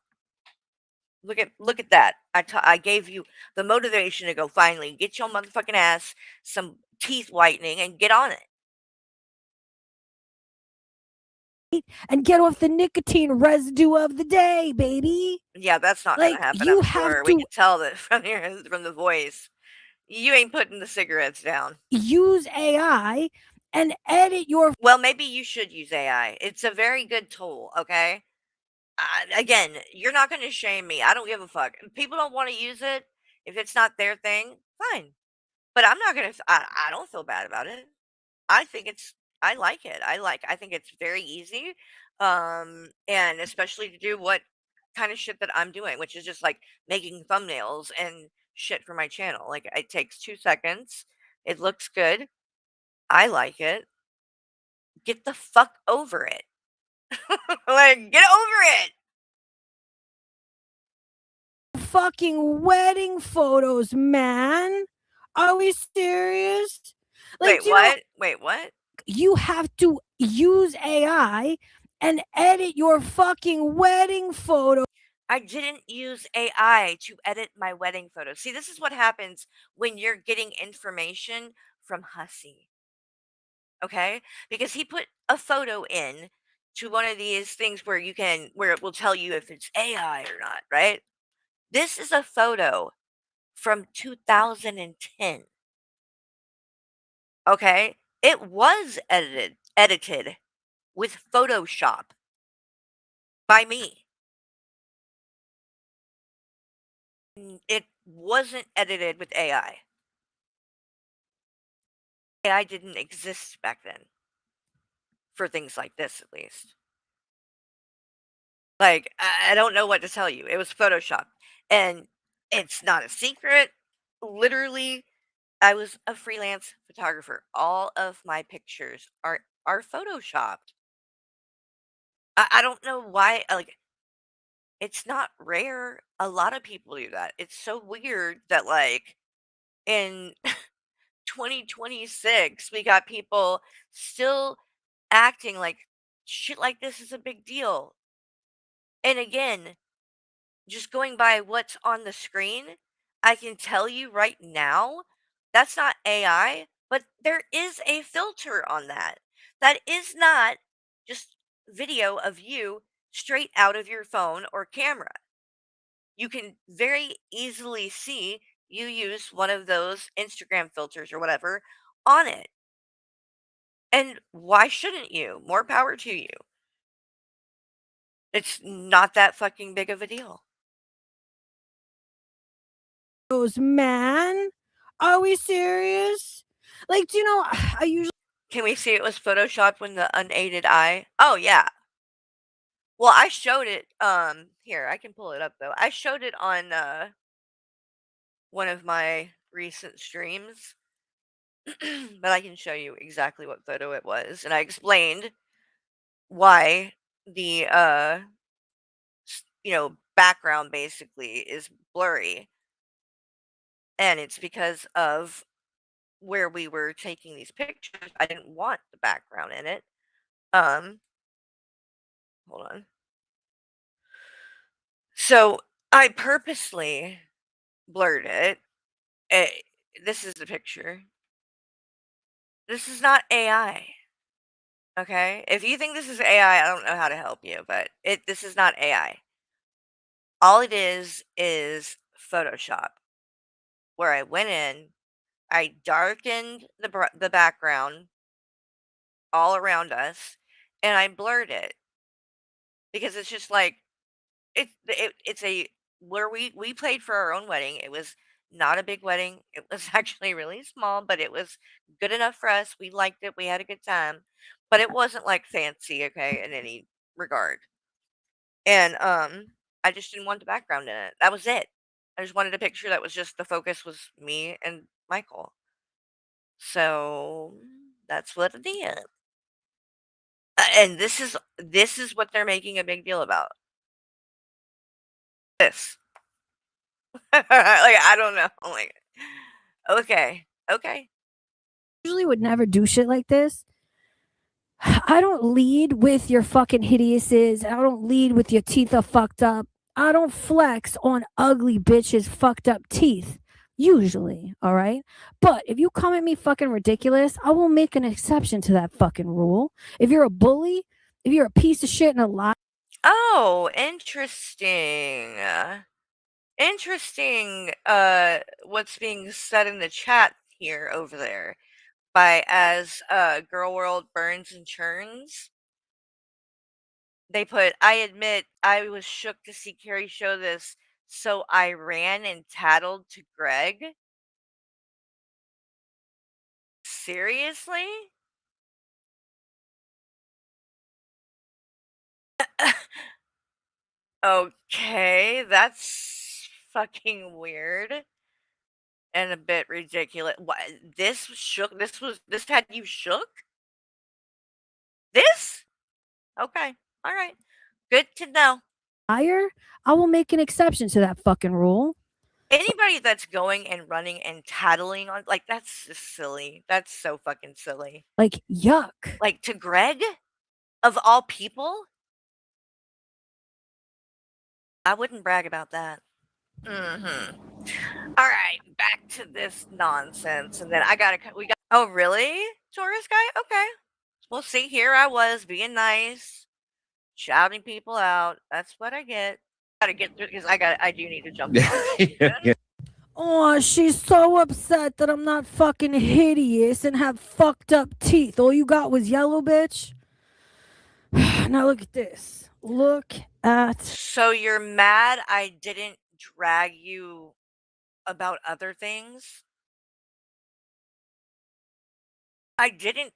Speaker 2: Look at that. I gave you the motivation to go finally get your motherfucking ass some teeth whitening and get on it.
Speaker 3: And get off the nicotine residue of the day, baby.
Speaker 2: Yeah, that's not gonna
Speaker 3: Like
Speaker 2: happen.
Speaker 3: you
Speaker 2: I'm
Speaker 3: have
Speaker 2: sure. We
Speaker 3: to
Speaker 2: can tell that from the voice. You ain't putting the cigarettes down.
Speaker 3: use AI and edit your
Speaker 2: Well, maybe you should use AI. It's a very good tool. Okay. Again, you're not going to shame me. I don't give a fuck. If people don't want to use it, if it's not their thing, fine. But I'm not gonna. I don't feel bad about it. I think it's. I like it. I think it's very easy, and especially to do what kind of shit that I'm doing, which is just like making thumbnails and shit for my channel. Like it takes 2 seconds. It looks good. I like it. Get the fuck over it. Like get over it.
Speaker 3: fucking wedding photos, man. Are we serious? Like,
Speaker 2: Wait,
Speaker 3: do you know
Speaker 2: what? Wait, what?
Speaker 3: you have to use AI and edit your fucking wedding photo?
Speaker 2: I didn't use AI to edit my wedding photos. See, this is what happens when you're getting information from Hussy. Okay? Because he put a photo in to one of these things where where it will tell you if it's AI or not, right? This is a photo from 2010. Okay? It was edited with Photoshop by me. It wasn't edited with AI. AI didn't exist back then for things like this, at least. Like, I don't know what to tell you. It was Photoshop. And it's not a secret. Literally, I was a freelance photographer. All of my pictures are photoshopped. I don't know why, like, it's not rare. A lot of people do that. It's so weird that, like, in 2026, we got people still acting like shit like this is a big deal. And again, just going by what's on the screen, I can tell you right now, that's not AI, but there is a filter on that. That is not just video of you straight out of your phone or camera. You can very easily see you use one of those Instagram filters or whatever on it. And why shouldn't you? More power to you. It's not that fucking big of a deal.
Speaker 3: Man, are we serious? Like, do you know, I usually
Speaker 2: Can we see it was photoshopped when the unaided eye? Oh yeah. Well, I showed it here, I can pull it up though. I showed it on one of my recent streams. But I can show you exactly what photo it was, and I explained why the background basically is blurry, and it's because of where we were taking these pictures. I didn't want the background in it. Um, hold on. So I purposely blurred it. Eh, this is the picture. This is not AI. Okay? If you think this is AI, I don't know how to help you, but this is not AI. All it is Photoshop. Where I went in, I darkened the background all around us, and I blurred it because it's just like it's a where we played for our own wedding. It was not a big wedding. It was actually really small, but it was good enough for us. We liked it. We had a good time, but it wasn't like fancy, okay, in any regard. And I just didn't want the background in it. That was it. I just wanted a picture that was just the focus was me and Michael. So that's what it is. And this is what they're making a big deal about. This. Like, I don't know. Like, okay. Okay.
Speaker 3: usually would never do shit like this. I don't lead with your fucking hideouses. I don't lead with your teeth are fucked up. I don't flex on ugly bitches' fucked up teeth. Usually, all right? But if you come at me fucking ridiculous, I will make an exception to that fucking rule. If you're a bully, if you're a piece of shit and a lie.
Speaker 2: Oh, interesting. Interesting what's being said in the chat here over there by as Girl World Burns and Churns. They put, I admit I was shook to see Carrie show this, so I ran and tattled to Greg. Seriously? Okay, that's fucking weird and a bit ridiculous. What this shook? This had you shook? This? Okay, all right, good to know.
Speaker 3: I will make an exception to that fucking rule.
Speaker 2: Anybody that's going and running and tattling on, like, that's just silly. That's so fucking silly.
Speaker 3: Like, yuck.
Speaker 2: Like, to Greg, of all people, I wouldn't brag about that. Mm-hmm. All right, back to this nonsense, and then we got. Oh, really, Taurus guy? Okay. Well, see, here I was being nice, shouting people out. That's what I get. Gotta get through because I do need to jump on.
Speaker 5: Yeah.
Speaker 3: Oh, she's so upset that I'm not fucking hideous and have fucked up teeth. All you got was yellow, bitch. Now look at this. Look at.
Speaker 2: So you're mad I didn't drag you about other things? I didn't.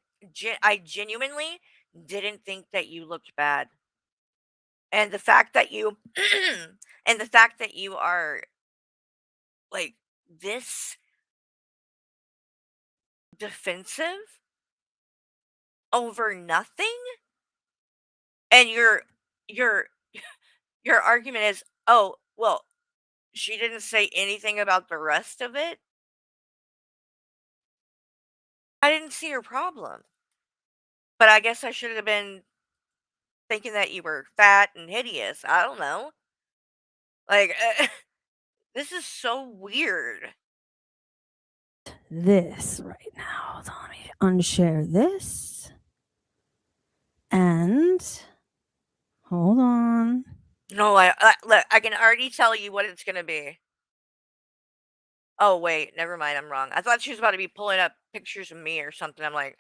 Speaker 2: I genuinely didn't think that you looked bad, and the fact that you, and the fact that you are like this defensive over nothing, and your your argument is, oh well, she didn't say anything about the rest of it. I didn't see your problem, but I guess I should have been thinking that you were fat and hideous. I don't know. Like, this is so weird.
Speaker 3: This right now. Hold on, let me unshare this. And hold on.
Speaker 2: No, look, I can already tell you what it's gonna be. Oh wait, never mind. I'm wrong. I thought she was about to be pulling up pictures of me or something. I'm like,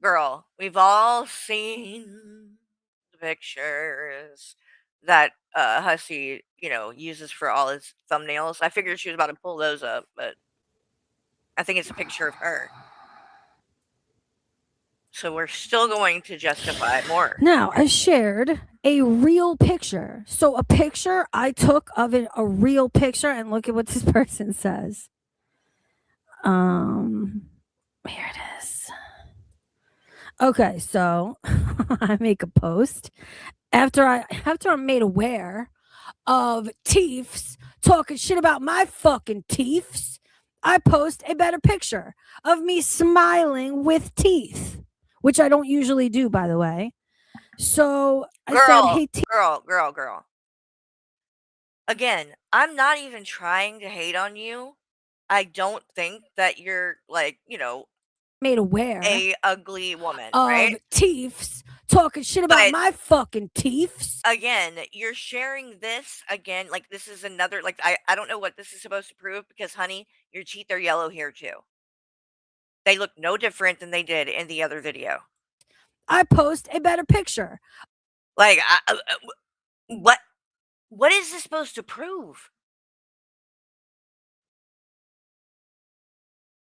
Speaker 2: girl, we've all seen the pictures that Hussey, uses for all his thumbnails. I figured she was about to pull those up, but I think it's a picture of her. So we're still going to justify more.
Speaker 3: Now, I shared a real picture. So a picture I took of it, a real picture, and look at what this person says. Here it is. Okay, so I make a post after I'm made aware of Teefs talking shit about my fucking Teefs. I post a better picture of me smiling with teeth, which I don't usually do, by the way. So I said, hey,
Speaker 2: girl. Again, I'm not even trying to hate on you. I don't think that you're
Speaker 3: made aware
Speaker 2: a ugly woman,
Speaker 3: of
Speaker 2: right?
Speaker 3: Teefs talking shit about my fucking Teefs.
Speaker 2: Again, you're sharing this again. Like, this is another, like, I don't know what this is supposed to prove because, honey, your teeth are yellow here too. They look no different than they did in the other video.
Speaker 3: I post a better picture.
Speaker 2: Like, what is this supposed to prove?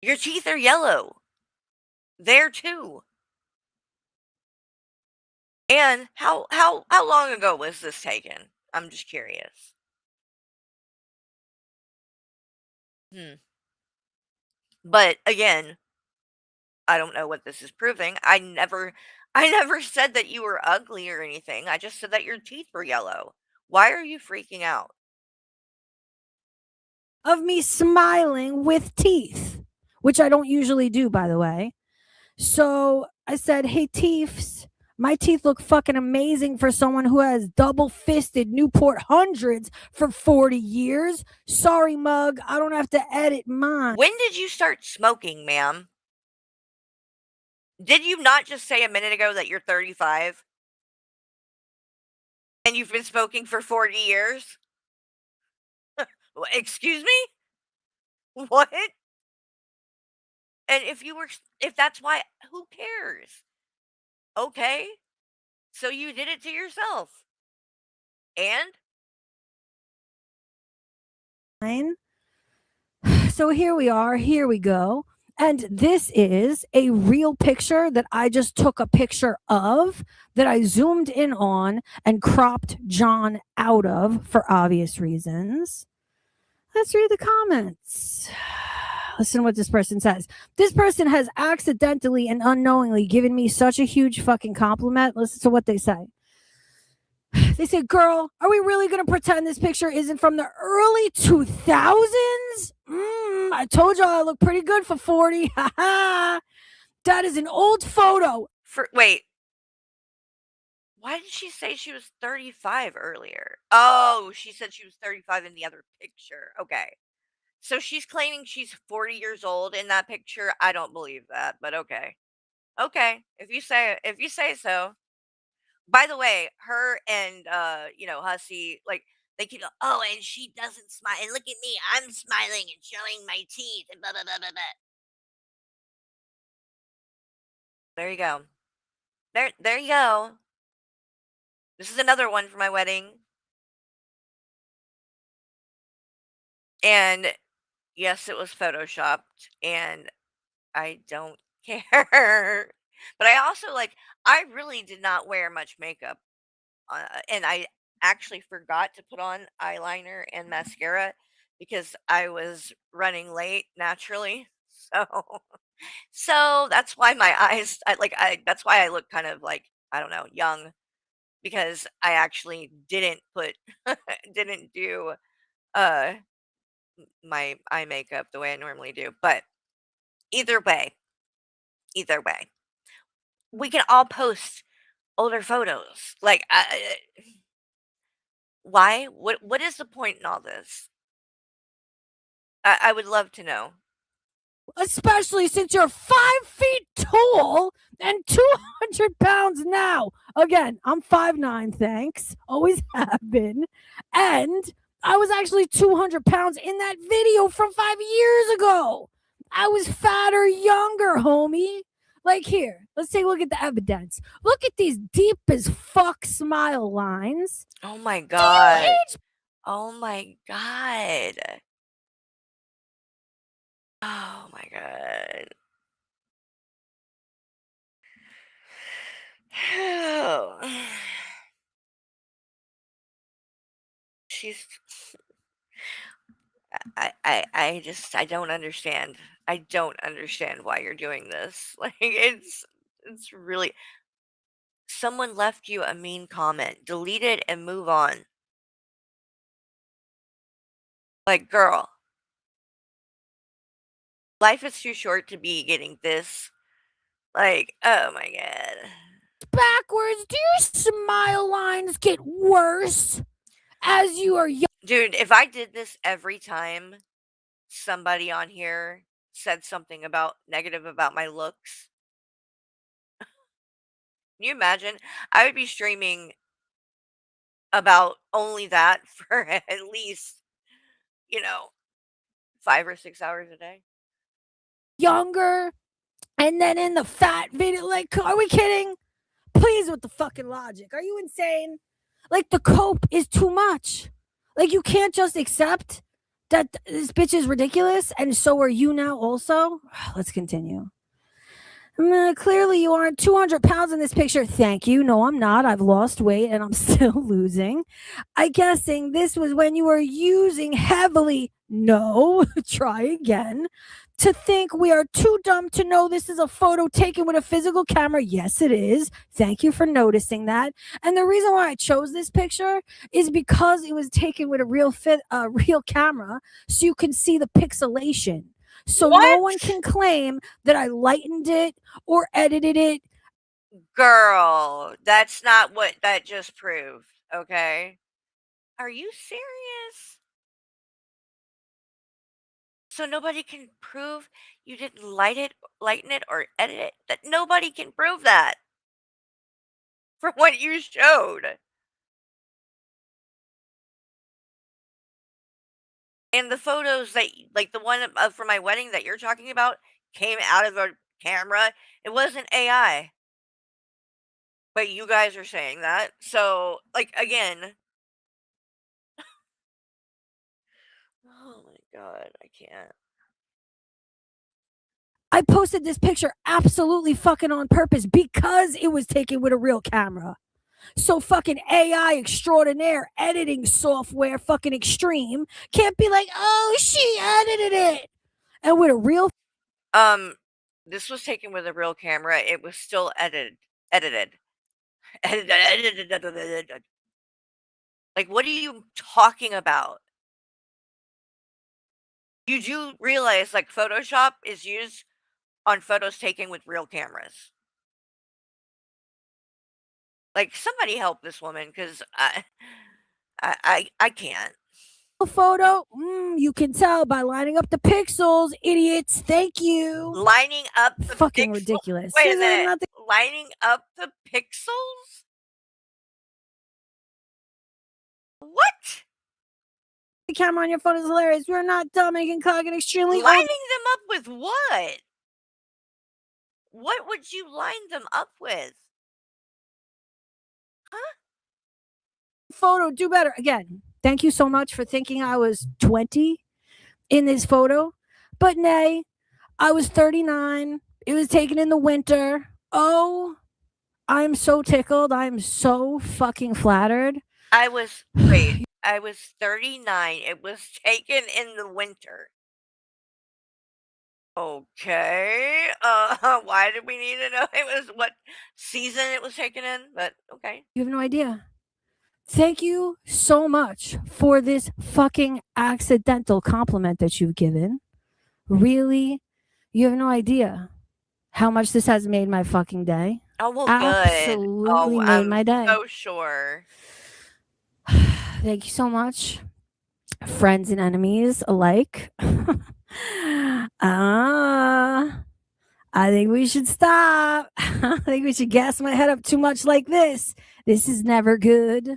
Speaker 2: Your teeth are yellow. There too. And how long ago was this taken? I'm just curious. But again, I don't know what this is proving. I never said that you were ugly or anything. I just said that your teeth were yellow. Why are you freaking out?
Speaker 3: Of me smiling with teeth, which I don't usually do, by the way. So I said, hey, Teefs, my teeth look fucking amazing for someone who has double-fisted Newport hundreds for 40 years. Sorry, mug, I don't have to edit mine.
Speaker 2: When did you start smoking, ma'am? Did you not just say a minute ago that you're 35? And you've been smoking for 40 years? Excuse me? What? And if that's why, who cares? Okay. So you did it to yourself. And?
Speaker 3: So here we are. Here we go. And this is a real picture that I just took a picture of that I zoomed in on and cropped John out of for obvious reasons. Let's read the comments. Listen to what this person says. This person has accidentally and unknowingly given me such a huge fucking compliment. Listen to what they say. They say, girl, are we really going to pretend this picture isn't from the early 2000s? I told y'all I look pretty good for 40. Ha ha. That is an old photo.
Speaker 2: Wait. Why did she say she was 35 earlier? Oh, she said she was 35 in the other picture. Okay. So she's claiming she's 40 years old in that picture. I don't believe that, but okay. Okay. If you say so. By the way, her and Hussey, like they keep go, oh, and she doesn't smile. And look at me, I'm smiling and showing my teeth and blah blah blah blah blah. There you go. There you go. This is another one for my wedding. And yes, it was photoshopped, and I don't care. But I also I really did not wear much makeup, and I actually forgot to put on eyeliner and mascara because I was running late naturally. So, so that's why my eyes, that's why I look kind of like I don't know, young because I actually didn't put, didn't do uh my eye makeup the way I normally do. But either way, either way, we can all post older photos. Why? What is the point in all this? I would love to know.
Speaker 3: Especially since you're 5 feet tall and 200 pounds now. Again, I'm 5'9", thanks. Always have been. And I was actually 200 pounds in that video from 5 years ago. I was fatter, younger, homie. Like, here, let's take a look at the evidence. Look at these deep as fuck smile lines.
Speaker 2: Oh my god. Oh my god. Oh my god. She's I don't understand. I don't understand why you're doing this. Like it's really someone left you a mean comment. Delete it and move on. Like, girl, life is too short to be getting this. Like, oh my god.
Speaker 3: Backwards, do your smile lines get worse as you are young?
Speaker 2: Dude, if I did this every time somebody on here said something about negative about my looks, can you imagine? I would be streaming about only that for at least, you know, 5 or 6 hours a day.
Speaker 3: Younger, and then in the fat video, like, are we kidding? Please, with the fucking logic. Are you insane? Like, the cope is too much. Like, you can't just accept that this bitch is ridiculous, and so are you now also? Let's continue. Clearly, you aren't 200 pounds in this picture. Thank you. No, I'm not. I've lost weight and I'm still losing. I guessing this was when you were using heavily. No, try again. To think we are too dumb to know this is a photo taken with a physical camera. Yes, it is. Thank you for noticing that. And the reason why I chose this picture is because it was taken with a real camera, so you can see the pixelation. So no one can claim that I lightened it or edited it.
Speaker 2: Girl, that's not what that just proved, okay? Are you serious? So nobody can prove you didn't lighten it, or edit it? That nobody can prove that from what you showed. And the photos that like the one for my wedding that you're talking about came out of a camera. It wasn't AI. But you guys are saying that. So, like, again. Oh my god, I can't.
Speaker 3: I posted this picture absolutely fucking on purpose because it was taken with a real camera. So fucking AI extraordinaire editing software fucking extreme can't be like, oh, she edited it. And with a real
Speaker 2: This was taken with a real camera. It was still edited. Like, what are you talking about? You do realize, like, Photoshop is used on photos taken with real cameras. Like, somebody help this woman, because I can't.
Speaker 3: Photo, you can tell by lining up the pixels, idiots. Thank you.
Speaker 2: Lining up the
Speaker 3: Fucking
Speaker 2: pixels?
Speaker 3: ridiculous.
Speaker 2: Wait a
Speaker 3: Is there
Speaker 2: minute.
Speaker 3: nothing-
Speaker 2: Lining up the pixels? What?
Speaker 3: The camera on your phone is hilarious. We're not dumb and can cog an extremely
Speaker 2: Lining
Speaker 3: old
Speaker 2: them up with what? What would you line them up with? Huh?
Speaker 3: photo. Do better. Again, thank you so much for thinking I was 20 in this photo. But nay, I was 39. It was taken in the winter. Oh, I'm so tickled. I'm so fucking flattered.
Speaker 2: I was 39. It was taken in the winter. Okay. Why did we need to know it was what season it was taken in? But okay.
Speaker 3: You have no idea. Thank you so much for this fucking accidental compliment that you've given. Really, you have no idea how much this has made my fucking day.
Speaker 2: Oh, well, good.
Speaker 3: Absolutely
Speaker 2: Oh,
Speaker 3: made
Speaker 2: I'm
Speaker 3: my day.
Speaker 2: so sure.
Speaker 3: Thank you so much, friends and enemies alike. I think we should stop. I think we should gas my head up too much like this. This is never good.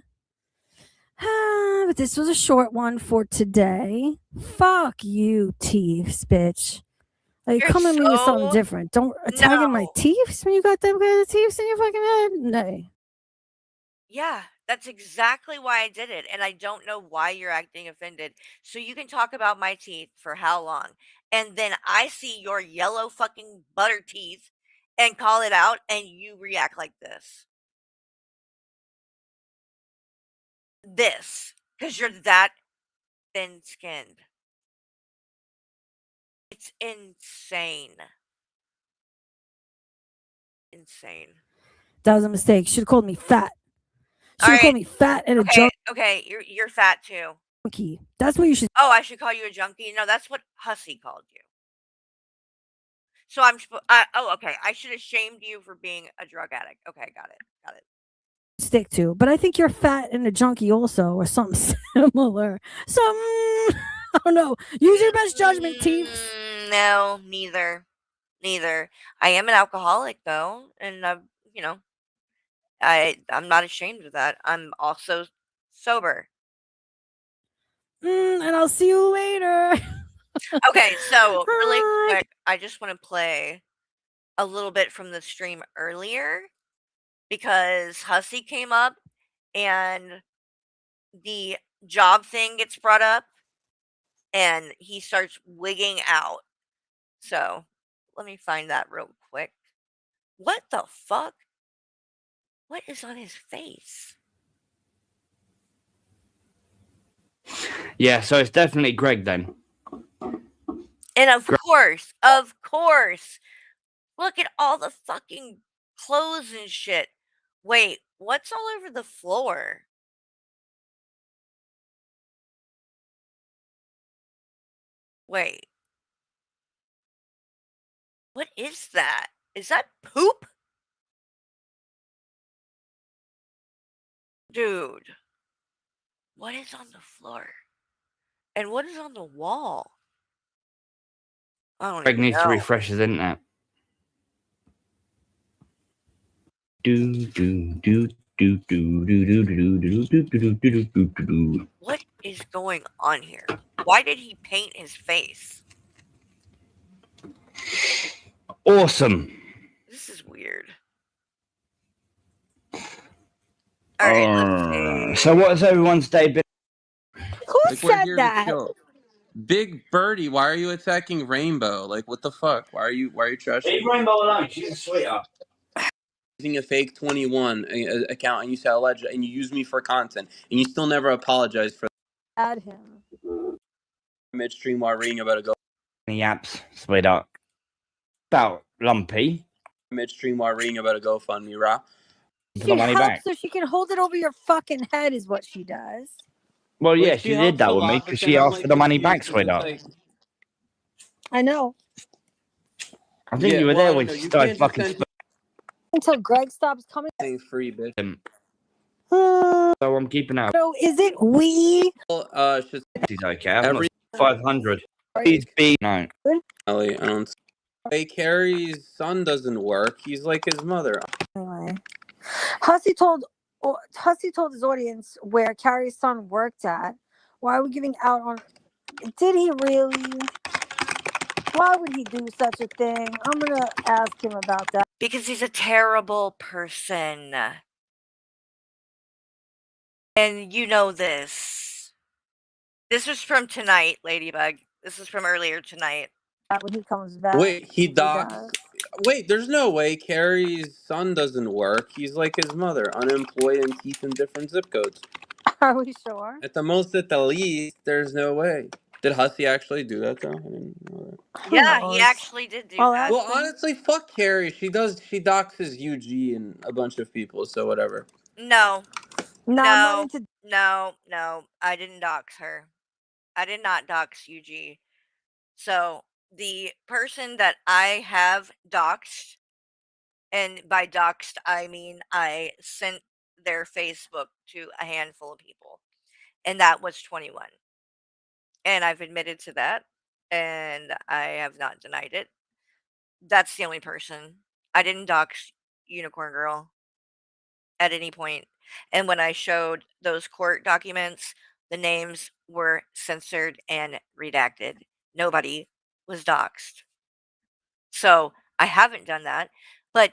Speaker 3: But this was a short one for today. Fuck you, teeths, bitch. Like,
Speaker 2: You're
Speaker 3: come at me with something
Speaker 2: so
Speaker 3: different. Don't attack in my
Speaker 2: no.
Speaker 3: teeths when you got them kind of teeths in your fucking head. No.
Speaker 2: Yeah, that's exactly why I did it, and I don't know why you're acting offended. So you can talk about my teeth for how long, and then I see your yellow fucking butter teeth and call it out, and you react like this. This, because you're that thin-skinned. It's insane. Insane.
Speaker 3: That was a mistake. Should have called me fat. Should have
Speaker 2: Alright.
Speaker 3: called me fat and a
Speaker 2: Okay, you're fat too.
Speaker 3: junkie. That's what you should.
Speaker 2: Oh, I should call you a junkie? No, that's what Hussy called you. So oh, okay. I should have shamed you for being a drug addict. Okay, got it.
Speaker 3: Stick to, but I think you're fat and a junkie also, or something similar. I don't know. Use your best judgment, teeths.
Speaker 2: No, neither. I am an alcoholic though, and you know, I'm not ashamed of that. I'm also sober.
Speaker 3: And I'll see you later.
Speaker 2: Okay, so really
Speaker 3: Hi.
Speaker 2: quick, I just want to play a little bit from the stream earlier because Hussy came up and the job thing gets brought up and he starts wigging out. So let me find that real quick. What the fuck? What is on his face?
Speaker 6: Yeah, so it's definitely Greg then.
Speaker 2: And of course, look at all the fucking clothes and shit. Wait, what's all over the floor? Wait. What is that? Is that poop? Dude. What is on the floor? And what is on the wall? I don't
Speaker 6: Greg
Speaker 2: even
Speaker 6: needs to
Speaker 2: know.
Speaker 6: refresh his internet.
Speaker 2: What is going on here? Why did he paint his face?
Speaker 6: Awesome.
Speaker 2: This is weird. All right, let's see.
Speaker 6: So what has everyone's day been?
Speaker 3: Who
Speaker 7: Like, we're
Speaker 3: said
Speaker 7: here
Speaker 3: that?
Speaker 7: to chill. Big Birdie, why are you attacking Rainbow? Like, what the fuck? Why are you trashing?
Speaker 6: Leave Rainbow alone. She's a sweetheart.
Speaker 7: Using a fake 21 account and you say alleged and you use me for content and you still never apologize for
Speaker 3: Add him.
Speaker 7: midstream while reading about a go
Speaker 6: Any apps, sweetheart? About lumpy.
Speaker 7: midstream while reading about a GoFundMe, rah.
Speaker 6: for
Speaker 3: She
Speaker 6: the money
Speaker 3: helps
Speaker 6: back.
Speaker 3: so she can hold it over your fucking head, is what she does.
Speaker 6: Well, yeah,
Speaker 7: Which
Speaker 6: she did
Speaker 7: helps
Speaker 6: that
Speaker 7: a
Speaker 6: with me
Speaker 7: lot, but
Speaker 6: because
Speaker 7: then
Speaker 6: she
Speaker 7: I'm
Speaker 6: asked
Speaker 7: like
Speaker 6: for the money
Speaker 7: confused
Speaker 6: back,
Speaker 7: 'cause it's
Speaker 6: sweetheart.
Speaker 7: like,
Speaker 3: I know.
Speaker 6: I think
Speaker 7: yeah,
Speaker 6: you were
Speaker 7: well, I
Speaker 6: there
Speaker 7: don't
Speaker 6: when
Speaker 7: know.
Speaker 6: she
Speaker 7: You
Speaker 6: started
Speaker 7: can't just
Speaker 6: fucking.
Speaker 7: send
Speaker 3: Until Greg stops coming.
Speaker 7: things free, bitch.
Speaker 3: So
Speaker 6: So I'm keeping out.
Speaker 3: is it we?
Speaker 7: Should
Speaker 6: She's okay. I've
Speaker 7: every
Speaker 6: not 500. Please be no.
Speaker 7: Ellie, I don't. Hey, Carrie's son doesn't work. He's like his mother.
Speaker 3: Anyway, Hussey told his audience where Carrie's son worked at. Why are we giving out on? Did he really? Why would he do such a thing? I'm gonna ask him about that.
Speaker 2: Because he's a terrible person. And you know this. This was from tonight, Ladybug. This is from earlier tonight.
Speaker 3: When he comes back.
Speaker 7: Wait, he
Speaker 3: He
Speaker 7: docs.
Speaker 3: does.
Speaker 7: Wait, there's no way Carrie's son doesn't work. He's like his mother, unemployed and teeth in different zip codes.
Speaker 3: Are we sure?
Speaker 7: At the most, at the least, there's no way. Did Hussey actually do that though? I didn't know that.
Speaker 3: Who
Speaker 2: Yeah, he
Speaker 3: knows?
Speaker 2: actually did do
Speaker 3: I'll
Speaker 2: that.
Speaker 3: ask
Speaker 7: Well,
Speaker 3: him.
Speaker 7: honestly, fuck Carrie. She doxes UG and a bunch of people, so whatever.
Speaker 2: No,
Speaker 3: No, I'm not
Speaker 2: no,
Speaker 3: into.
Speaker 2: no. I didn't dox her. I did not dox UG. So the person that I have doxed, and by doxed I mean I sent their Facebook to a handful of people, and that was 21. And I've admitted to that, and I have not denied it. That's the only person. I didn't dox Unicorn Girl at any point. And when I showed those court documents, the names were censored and redacted. Nobody was doxed. So I haven't done that. But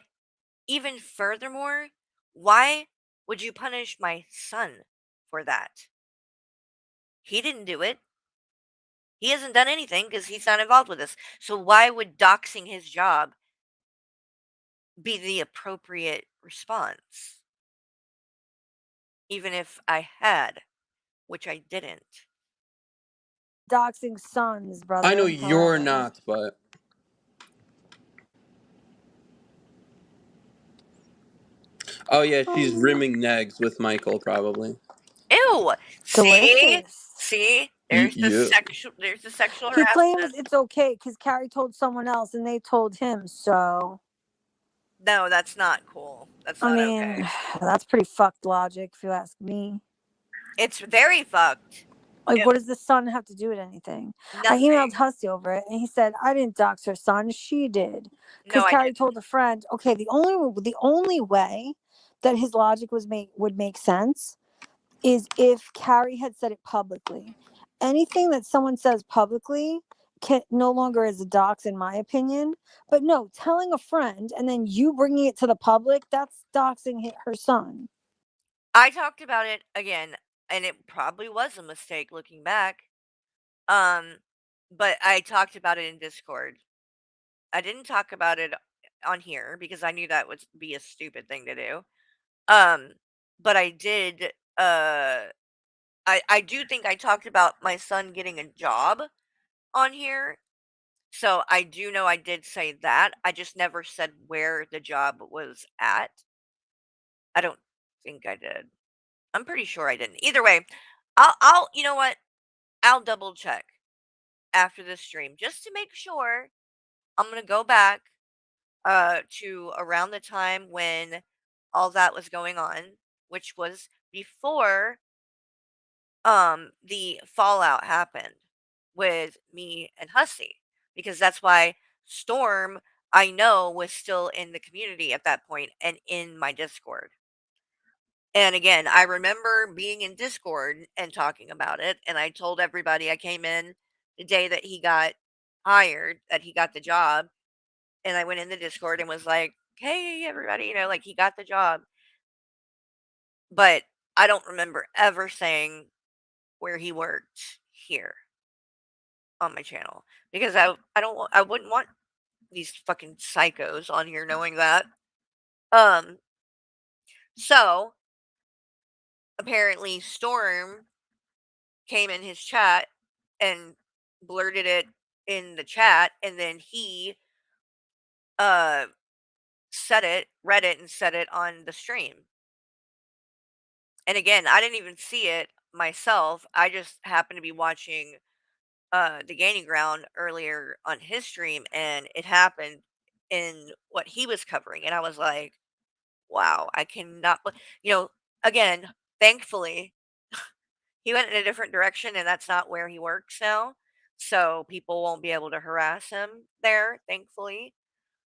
Speaker 2: even furthermore, why would you punish my son for that? He didn't do it. He hasn't done anything because he's not involved with this. So why would doxing his job be the appropriate response? Even if I had, which I didn't.
Speaker 3: Doxing sons, brother.
Speaker 7: I know you're
Speaker 3: However.
Speaker 7: not, but oh yeah, she's rimming negs with Michael probably.
Speaker 2: Ew.
Speaker 3: Delicious.
Speaker 2: See? There's the
Speaker 7: Yeah.
Speaker 2: sexual
Speaker 3: He claims
Speaker 2: harassment.
Speaker 3: it's okay because Carrie told someone else and they told him. So
Speaker 2: No, that's not cool. That's
Speaker 3: I
Speaker 2: not
Speaker 3: mean,
Speaker 2: okay.
Speaker 3: that's pretty fucked logic, if you ask me.
Speaker 2: It's very fucked.
Speaker 3: Like,
Speaker 2: It-
Speaker 3: what does the son have to do with anything? I
Speaker 2: Nothing.
Speaker 3: emailed Hussey over it, and he said I didn't dox her son. She did, because
Speaker 2: No, I
Speaker 3: Carrie
Speaker 2: didn't.
Speaker 3: told a friend. Okay, the only way that his logic would make sense is if Carrie had said it publicly. Anything that someone says publicly can no longer is a dox, in my opinion. But no, telling a friend and then you bringing it to the public, that's doxing her son.
Speaker 2: I talked about it again, and it probably was a mistake looking back. But I talked about it in Discord. I didn't talk about it on here because I knew that would be a stupid thing to do. Um, but I did I do think I talked about my son getting a job on here. So I do know I did say that. I just never said where the job was at. I don't think I did. I'm pretty sure I didn't. Either way, I'll you know what? I'll double check after this stream just to make sure. I'm going to go back to around the time when all that was going on, which was before the fallout happened with me and Hussey, because that's why Storm, I know, was still in the community at that point and in my Discord. And again, I remember being in Discord and talking about it, and I told everybody I came in the day that he got hired, that he got the job, and I went in the Discord and was like, "Hey, everybody, like he got the job." But I don't remember ever saying where he worked here on my channel because I wouldn't want these fucking psychos on here knowing that. Um so apparently Storm came in his chat and blurted it in the chat, and then he uh read it and said it on the stream. And again, I didn't even see it myself. I just happened to be watching the Gaining Ground earlier on his stream, and it happened in what he was covering, and I was like, "Wow, I cannot." You know, again, thankfully, he went in a different direction, and that's not where he works now, so people won't be able to harass him there, thankfully.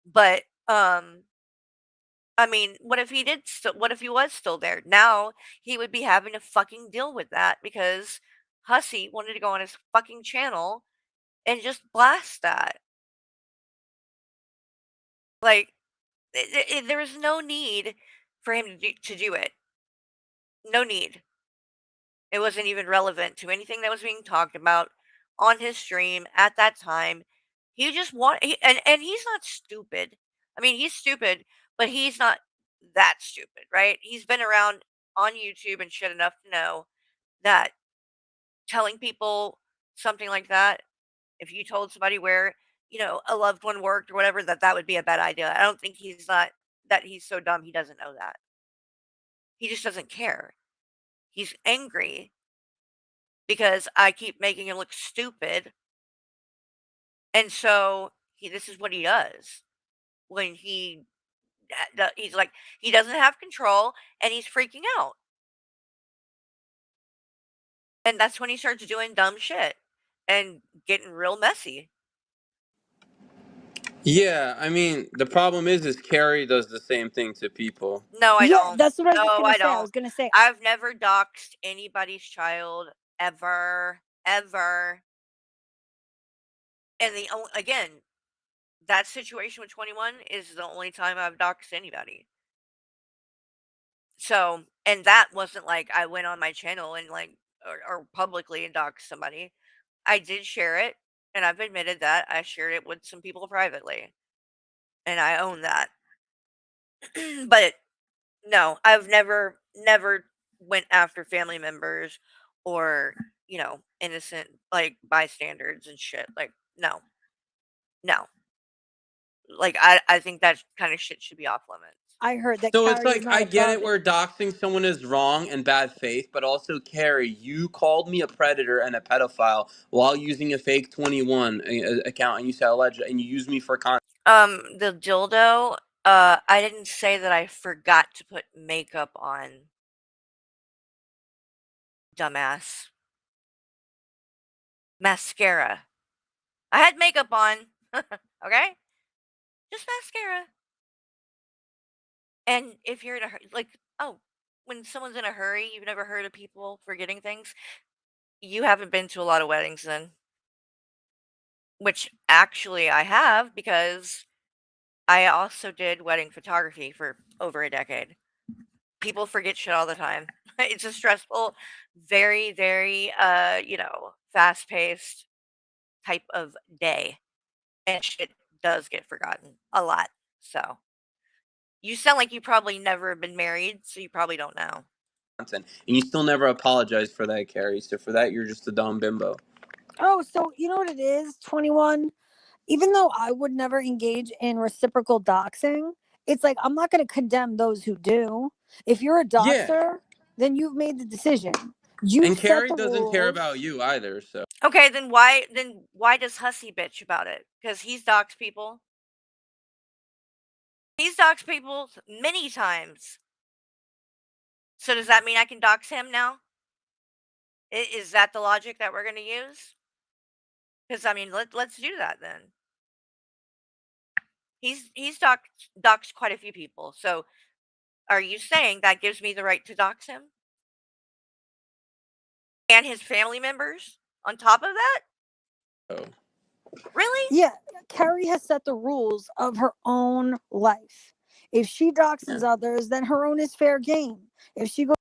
Speaker 2: But I mean, what if he was still there? Now he would be having to fucking deal with that because Hussey wanted to go on his fucking channel and just blast that. Like, there was no need for him to do it. No need. It wasn't even relevant to anything that was being talked about on his stream at that time. He just and he's not stupid. I mean, he's stupid, but he's not that stupid, right? He's been around on YouTube and shit enough to know that telling people something like that, if you told somebody where, a loved one worked or whatever, that would be a bad idea. I don't think he's so dumb he doesn't know that. He just doesn't care. He's angry because I keep making him look stupid. And so this is what he does when he's like, he doesn't have control and he's freaking out. And that's when he starts doing dumb shit and getting real messy.
Speaker 7: Yeah, I mean, the problem is Carrie does the same thing to people.
Speaker 2: No, I
Speaker 3: Yeah,
Speaker 2: don't.
Speaker 3: that's what I was
Speaker 2: No,
Speaker 3: just gonna
Speaker 2: I
Speaker 3: say. I
Speaker 2: don't.
Speaker 3: was gonna say
Speaker 2: I've never doxed anybody's child ever, ever. And again, that situation with 21 is the only time I've doxed anybody. So, and that wasn't like I went on my channel and like, or publicly and doxed somebody. I did share it, and I've admitted that I shared it with some people privately, and I own that. But no, I've never went after family members or, innocent like bystanders and shit. Like, no, no. Like, I think that kind of shit should be off limits.
Speaker 3: I heard that
Speaker 7: So it's
Speaker 3: Carrie is
Speaker 7: like
Speaker 3: not
Speaker 7: I get it
Speaker 3: above it.
Speaker 7: where doxing someone is wrong and bad faith, but also Carrie, you called me a predator and a pedophile while using a fake 21 account, and you said alleged, and you used me for content.
Speaker 2: The dildo, I didn't say that I forgot to put makeup on. Dumbass. Mascara. I had makeup on. Okay? Just mascara. And if you're in a hurry, like, oh, when someone's in a hurry, you've never heard of people forgetting things. You haven't been to a lot of weddings then. Which actually I have because I also did wedding photography for over a decade. People forget shit all the time. It's a stressful, very, very, fast-paced type of day, and shit does get forgotten a lot. So, you sound like you probably never been married, so you probably don't know.
Speaker 7: And you still never apologized for that, Carrie. So for that, you're just a dumb bimbo.
Speaker 3: Oh, so you know what it is? 21. Even though I would never engage in reciprocal doxing, it's like I'm not going to condemn those who do. If you're a
Speaker 7: Yeah,
Speaker 3: doxer, then you've made the decision. You
Speaker 7: and
Speaker 3: set
Speaker 7: Carrie
Speaker 3: the
Speaker 7: doesn't care
Speaker 3: rules.
Speaker 7: about you either. So
Speaker 2: Okay, then why does Hussy bitch about it? Because he's doxed people. He's doxed people many times. So does that mean I can dox him now? Is that the logic that we're going to use? Because I mean, let's do that then. He's doxed quite a few people. So are you saying that gives me the right to dox him and his family members on top of that?
Speaker 7: oh.
Speaker 2: Really?
Speaker 3: Yeah, Carrie has set the rules of her own life. If she doxes others, then her own is fair game. If she goes,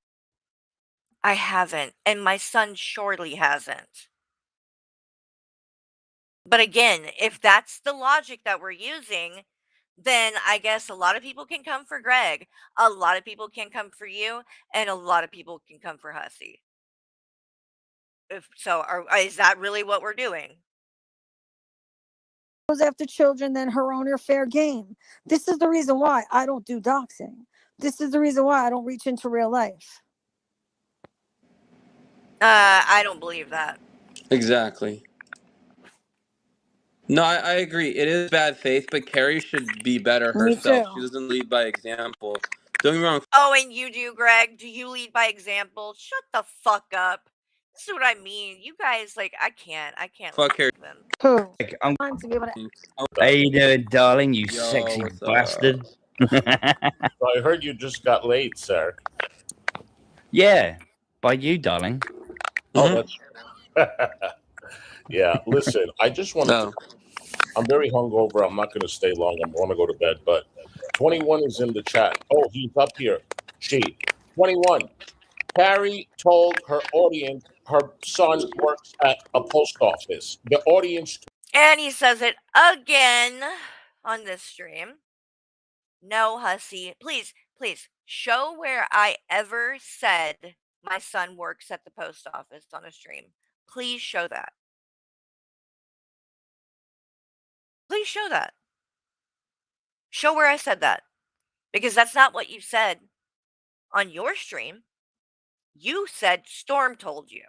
Speaker 2: I haven't, and my son surely hasn't. But again, if that's the logic that we're using, then I guess a lot of people can come for Greg, a lot of people can come for you, and a lot of people can come for Hussy. If so, is that really what we're doing?
Speaker 3: goes after children, then her own are fair game. This is the reason why I don't do doxing. This is the reason why I don't reach into real life.
Speaker 2: I don't believe that.
Speaker 7: Exactly. No, I agree. It is bad faith, but Carrie should be better
Speaker 3: Me
Speaker 7: herself.
Speaker 3: too.
Speaker 7: She doesn't lead by example. Don't get me wrong.
Speaker 2: Oh, and you do, Greg? Do you lead by example? Shut the fuck up. This is what I mean. You guys, like, I can't
Speaker 7: Fuck Carrie.
Speaker 2: listen to them.
Speaker 3: Who?
Speaker 6: Like, I'm.
Speaker 3: Time to be able to.
Speaker 6: How you doing, darling? You
Speaker 7: Yo,
Speaker 6: sexy
Speaker 7: what's up?
Speaker 6: bastard.
Speaker 8: I heard you just got laid, sir.
Speaker 6: Yeah, by you, darling.
Speaker 8: Oh, that's yeah. Listen, I just wanted
Speaker 7: No.
Speaker 8: to. I'm very hungover. I'm not going to stay long. I'm going to go to bed. But 21 is in the chat. Oh, he's up here. 21. Carrie told her audience her son works at a post office. The audience.
Speaker 2: And he says it again on this stream. No, hussy. Please, show where I ever said my son works at the post office on a stream. Please show that. Please show that. Show where I said that. Because that's not what you said on your stream. You said Storm told you.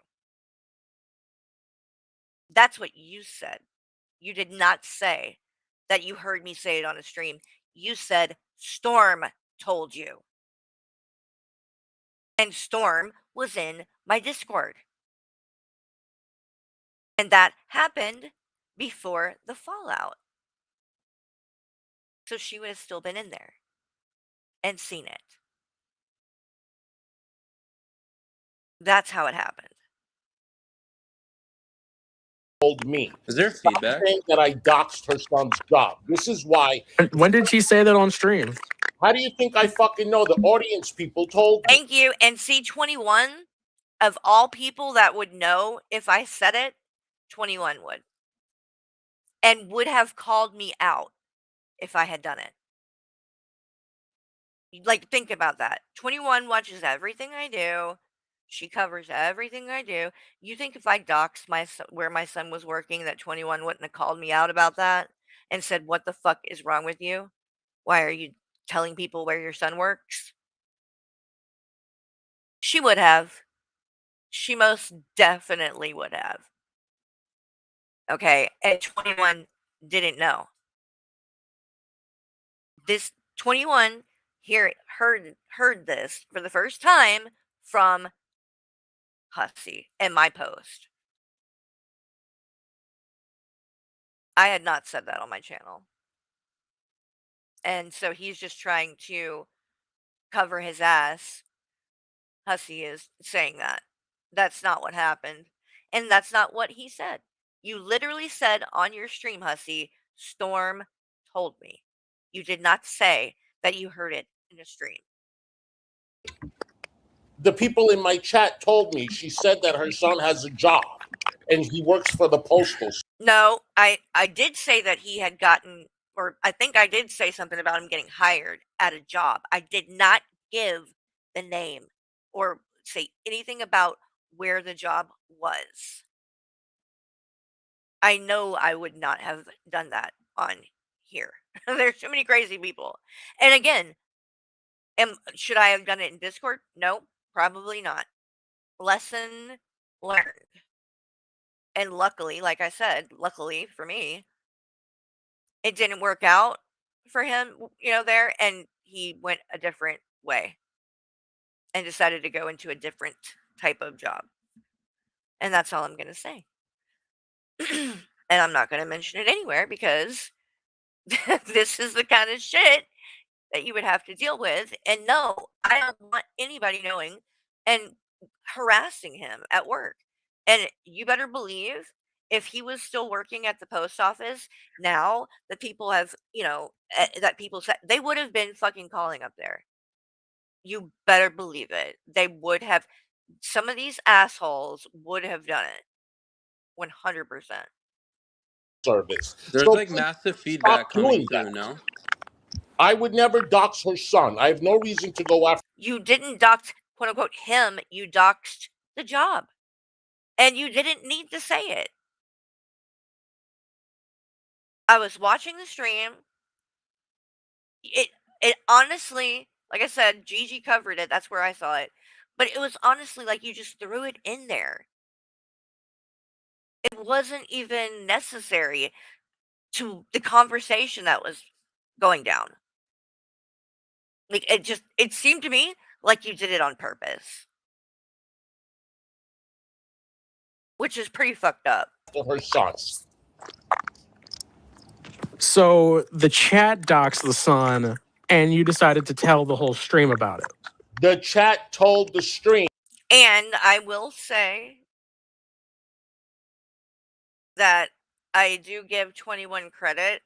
Speaker 2: That's what you said. You did not say that you heard me say it on a stream. You said Storm told you. And Storm was in my Discord. And that happened before the fallout. So she would have still been in there and seen it. That's how it happened.
Speaker 8: Told me.
Speaker 7: Is there
Speaker 8: Stop
Speaker 7: feedback?
Speaker 8: saying that I doxed her son's job. This is why.
Speaker 9: When did she say that on stream?
Speaker 8: How do you think I fucking know? The audience people told me.
Speaker 2: Thank you. And C21, of all people that would know if I said it, 21 would. And would have called me out if I had done it. Like, think about that. 21 watches everything I do. She covers everything I do. You think if I doxed where my son was working, that 21 wouldn't have called me out about that and said, "What the fuck is wrong with you? Why are you telling people where your son works?" She would have. She most definitely would have. Okay, and 21 didn't know. This 21 heard this for the first time from Hussy in my post. I had not said that on my channel. And so he's just trying to cover his ass. Hussy is saying that. That's not what happened. And that's not what he said. You literally said on your stream, Hussy, Storm told me. You did not say that you heard it in a stream.
Speaker 8: The people in my chat told me she said that her son has a job and he works for the postal.
Speaker 2: No, I did say that he had gotten, or I think I did say something about him getting hired at a job. I did not give the name or say anything about where the job was. I know I would not have done that on here. There's too many crazy people. And again, should I have done it in Discord? No, probably not. Lesson learned. And luckily, like I said, luckily for me, it didn't work out for him, there, and he went a different way and decided to go into a different type of job. And that's all I'm going to say. And I'm not going to mention it anywhere because this is the kind of shit that you would have to deal with. And no, I don't want anybody knowing and harassing him at work. And you better believe if he was still working at the post office now that people have, that people said they would have been fucking calling up there. You better believe it. They would have. Some of these assholes would have done it. 100%.
Speaker 8: Service.
Speaker 7: There's
Speaker 8: So
Speaker 7: like massive feedback coming through,
Speaker 8: that.
Speaker 7: no?
Speaker 8: I would never dox her son. I have no reason to go after.
Speaker 2: You didn't dox, quote unquote, him. You doxed the job. And you didn't need to say it. I was watching the stream. It honestly, like I said, Gigi covered it. That's where I saw it. But it was honestly like you just threw it in there. It wasn't even necessary to the conversation that was going down. Like it seemed to me like you did it on purpose, which is pretty fucked up.
Speaker 8: To her son.
Speaker 9: So the chat doxed the son, and you decided to tell the whole stream about it.
Speaker 8: The chat told the stream.
Speaker 2: And I will say that I do give 21 credit.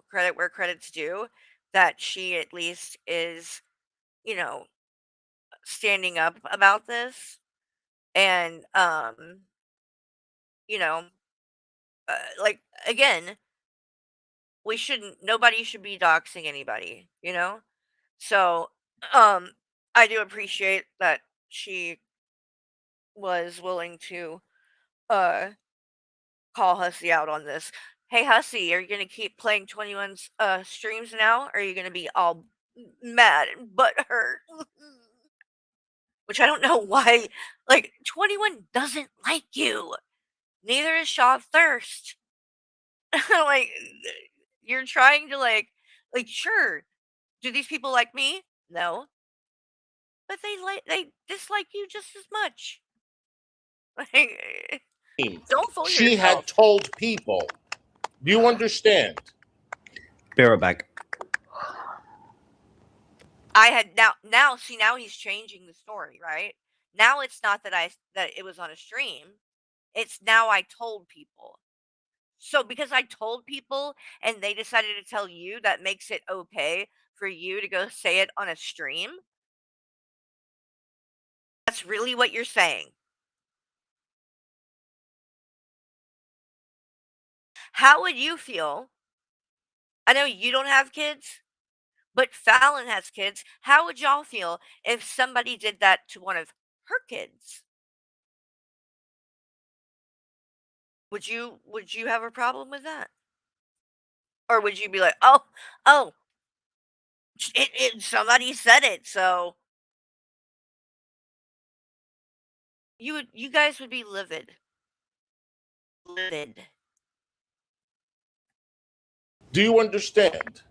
Speaker 2: Credit where credit's due, that she at least is, you know, standing up about this. And you know, like again, nobody should be doxing anybody, you know? So, um I do appreciate that she was willing to uh call Hussey out on this. Hey Hussey, are you gonna keep playing 21's streams now? Or are you gonna be all mad and butthurt? Which I don't know why. Like 21 doesn't like you. Neither is Shaw Thirst. Like you're trying to sure. Do these people like me? No. But they dislike you just as much. Like, don't fool
Speaker 8: She
Speaker 2: yourself.
Speaker 8: had told people. Do you understand?
Speaker 6: Be right back.
Speaker 2: I had now see, now he's changing the story, right? Now it's not that it was on a stream. It's now I told people. So because I told people and they decided to tell you, that makes it okay for you to go say it on a stream? That's really what you're saying. How would you feel? I know you don't have kids, but Fallon has kids. How would y'all feel if somebody did that to one of her kids? Would you have a problem with that? Or would you be like, "Oh, somebody said it, so" you guys would be livid. Livid.
Speaker 8: Do you understand?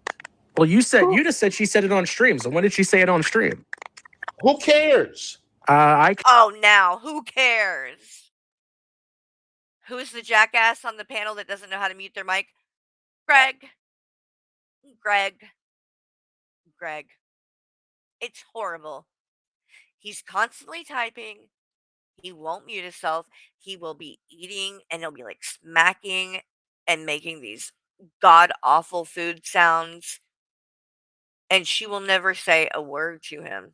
Speaker 9: Well, you just said she said it on stream. So when did she say it on stream?
Speaker 8: Who cares?
Speaker 2: Oh, now, who cares? Who's the jackass on the panel that doesn't know how to mute their mic? Greg. Greg. Greg. It's horrible. He's constantly typing. He won't mute himself. He will be eating and he'll be like smacking and making these god awful food sounds. And she will never say a word to him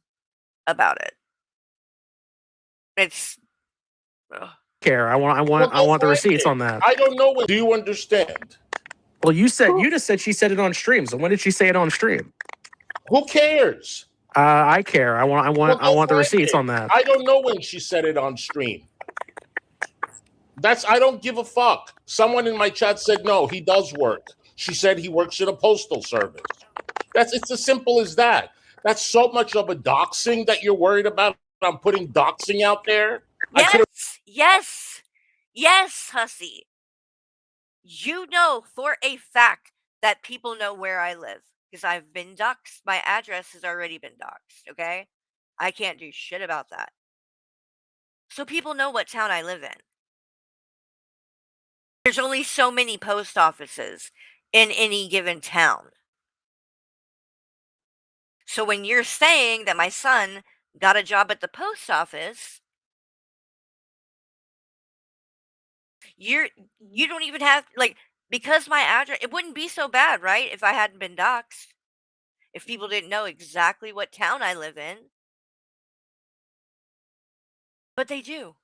Speaker 2: about it. It's ugh.
Speaker 9: Care. I want
Speaker 8: Well, go
Speaker 9: the
Speaker 8: find
Speaker 9: receipts
Speaker 8: it.
Speaker 9: on that.
Speaker 8: I don't know. Do you understand?
Speaker 9: Well, you just said she said it on stream. So when did she say it on stream?
Speaker 8: Who cares?
Speaker 9: I care. I want the
Speaker 8: find
Speaker 9: receipts
Speaker 8: it.
Speaker 9: on that.
Speaker 8: I don't know when she said it on stream. I don't give a fuck. Someone in my chat said no, he does work. She said he works in a postal service. It's as simple as that. That's so much of a doxing that you're worried about. I'm putting doxing out there.
Speaker 2: Yes, Hussy. You know for a fact that people know where I live because I've been doxxed. My address has already been doxxed, okay? I can't do shit about that. So people know what town I live in. There's only so many post offices in any given town. So when you're saying that my son got a job at the post office, you don't even have because my address, it wouldn't be so bad, right? If I hadn't been doxxed. If people didn't know exactly what town I live in. But they do.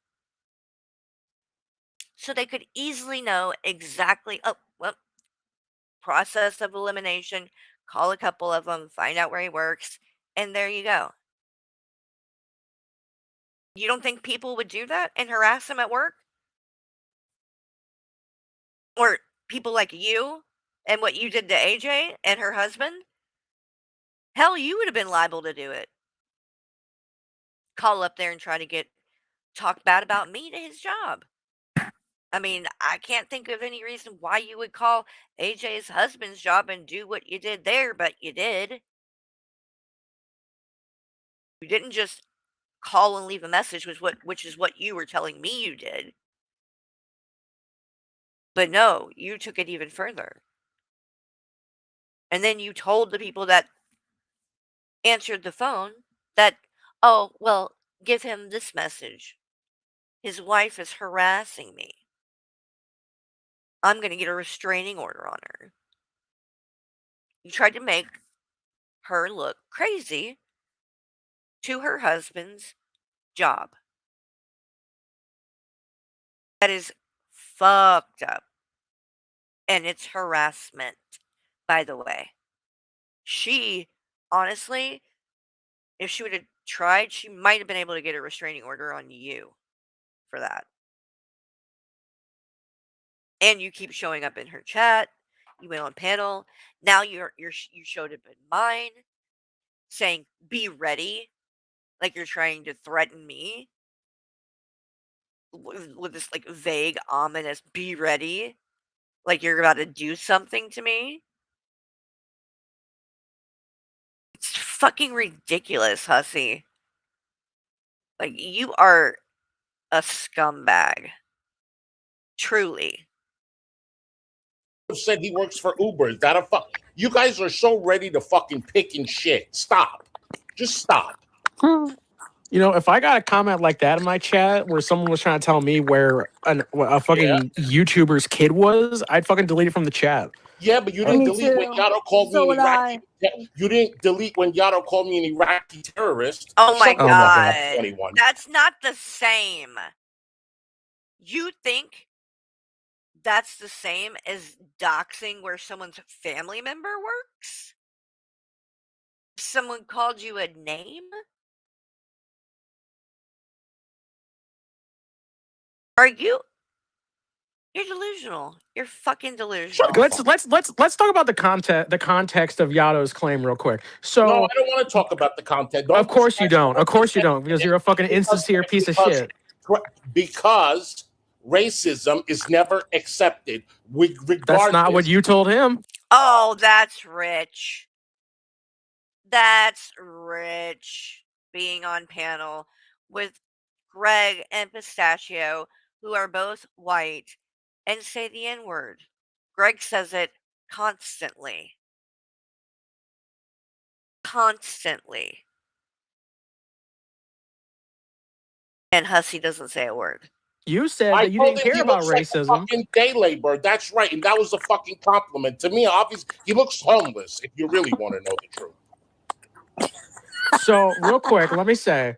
Speaker 2: So they could easily know exactly, oh, well, process of elimination, call a couple of them, find out where he works, and there you go. You don't think people would do that and harass him at work? Or people like you and what you did to AJ and her husband, hell, you would have been liable to do it. Call up there and try to talk bad about me to his job. I mean, I can't think of any reason why you would call AJ's husband's job and do what you did there, but you did. You didn't just call and leave a message, which is what you were telling me you did. But no, you took it even further. And then you told the people that answered the phone that, oh, well, give him this message. His wife is harassing me. I'm going to get a restraining order on her. You tried to make her look crazy to her husband's job. That is fucked up. And it's harassment, by the way. She, honestly, if she would have tried, she might have been able to get a restraining order on you for that. And you keep showing up in her chat. You went on panel. Now you showed up in mine, saying "be ready," like you're trying to threaten me with this like vague, ominous "be ready," like you're about to do something to me. It's fucking ridiculous, hussy. Like you are a scumbag. Truly.
Speaker 8: Said he works for Uber. Is that a fuck? You guys are so ready to fucking pick and shit. Stop. Just stop.
Speaker 9: You know, if I got a comment like that in my chat where someone was trying to tell me where a fucking YouTuber's kid was, I'd fucking delete it from the chat.
Speaker 8: Yeah, but you didn't
Speaker 3: Me
Speaker 8: delete when
Speaker 3: too.
Speaker 8: Yato called
Speaker 3: So
Speaker 8: me
Speaker 3: would
Speaker 8: an
Speaker 3: I.
Speaker 8: Iraqi. You didn't delete when Yato called me an Iraqi terrorist.
Speaker 2: Oh my
Speaker 8: Shut the fuck
Speaker 2: god.
Speaker 8: up, 21.
Speaker 2: That's not the same. You think that's the same as doxing where someone's family member works? Someone called you a name? Are you? You're delusional. You're fucking delusional.
Speaker 9: Let's talk about the context of Yato's claim real quick. So
Speaker 8: No, I don't want to talk about the content.
Speaker 9: Of course you don't. Of course you don't, because you're a fucking insincere piece of shit.
Speaker 8: Because racism is never accepted, regardless.
Speaker 9: That's not what you told him.
Speaker 2: Oh, that's rich. That's rich. Being on panel with Greg and Pistachio, who are both white, and say the N word. Greg says it constantly. Constantly. And Hussy doesn't say a word.
Speaker 9: You said
Speaker 8: I
Speaker 9: that you
Speaker 8: told
Speaker 9: didn't
Speaker 8: him
Speaker 9: care
Speaker 8: he
Speaker 9: about
Speaker 8: looks like a
Speaker 9: racism.
Speaker 8: fucking day laborer. That's right, and that was a fucking compliment to me. Obviously, he looks homeless. If you really want to know the truth.
Speaker 9: So real quick, let me say,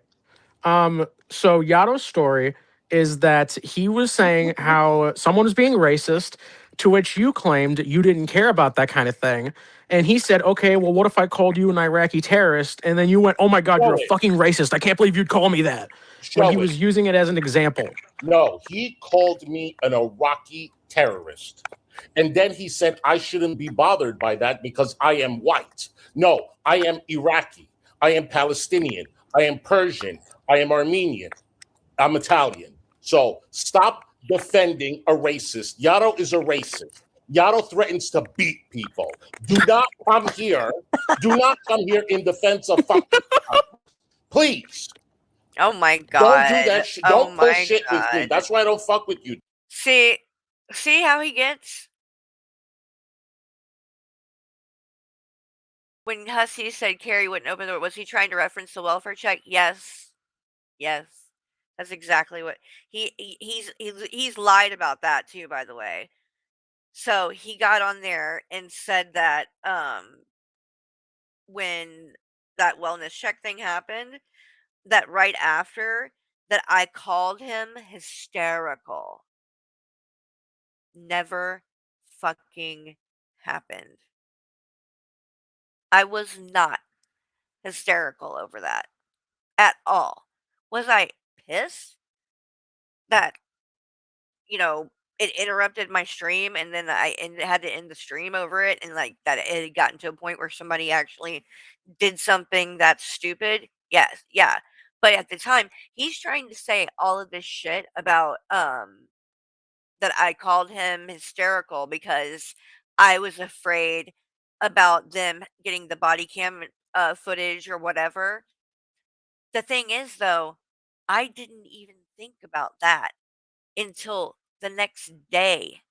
Speaker 9: so Yato's story is that he was saying how someone was being racist, to which you claimed you didn't care about that kind of thing. And he said, okay, well, what if I called you an Iraqi terrorist? And then you went, oh my God, you're a fucking racist. I can't believe you'd call me that. When he was using it as an example.
Speaker 8: No, he called me an Iraqi terrorist. And then he said I shouldn't be bothered by that because I am white. No, I am Iraqi. I am Palestinian. I am Persian. I am Armenian. I'm Italian. So stop defending a racist. Yato is a racist. Yato threatens to beat people. Do not come here. Do not come here in defense of fucking please.
Speaker 2: Oh my God.
Speaker 8: Don't do that shit.
Speaker 2: Oh
Speaker 8: Don't pull
Speaker 2: my
Speaker 8: shit with me.
Speaker 2: God.
Speaker 8: That's why I don't fuck with you.
Speaker 2: See how he gets? When Hussey said Carrie wouldn't open the door, was he trying to reference the welfare check? Yes. Yes. That's exactly what he's lied about that too, by the way. So he got on there and said that when that wellness check thing happened, that right after that I called him hysterical. Never fucking happened. I was not hysterical over that at all. Was I pissed that, it interrupted my stream, and then I had to end the stream over it, and, like, that it had gotten to a point where somebody actually did something that's stupid. Yes, yeah. But at the time, he's trying to say all of this shit about, that I called him hysterical because I was afraid about them getting the body cam, footage or whatever. The thing is, though, I didn't even think about that until the next day.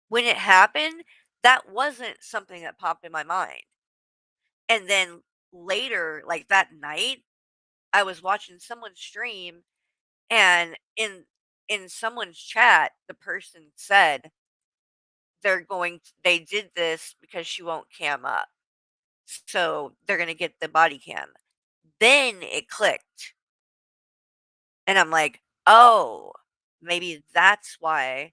Speaker 2: When it happened, that wasn't something that popped in my mind. And then later, like that night, I was watching someone stream, and in someone's chat, the person said they did this because she won't cam up. So they're going to get the body cam. Then it clicked. And I'm like, "Oh, maybe that's why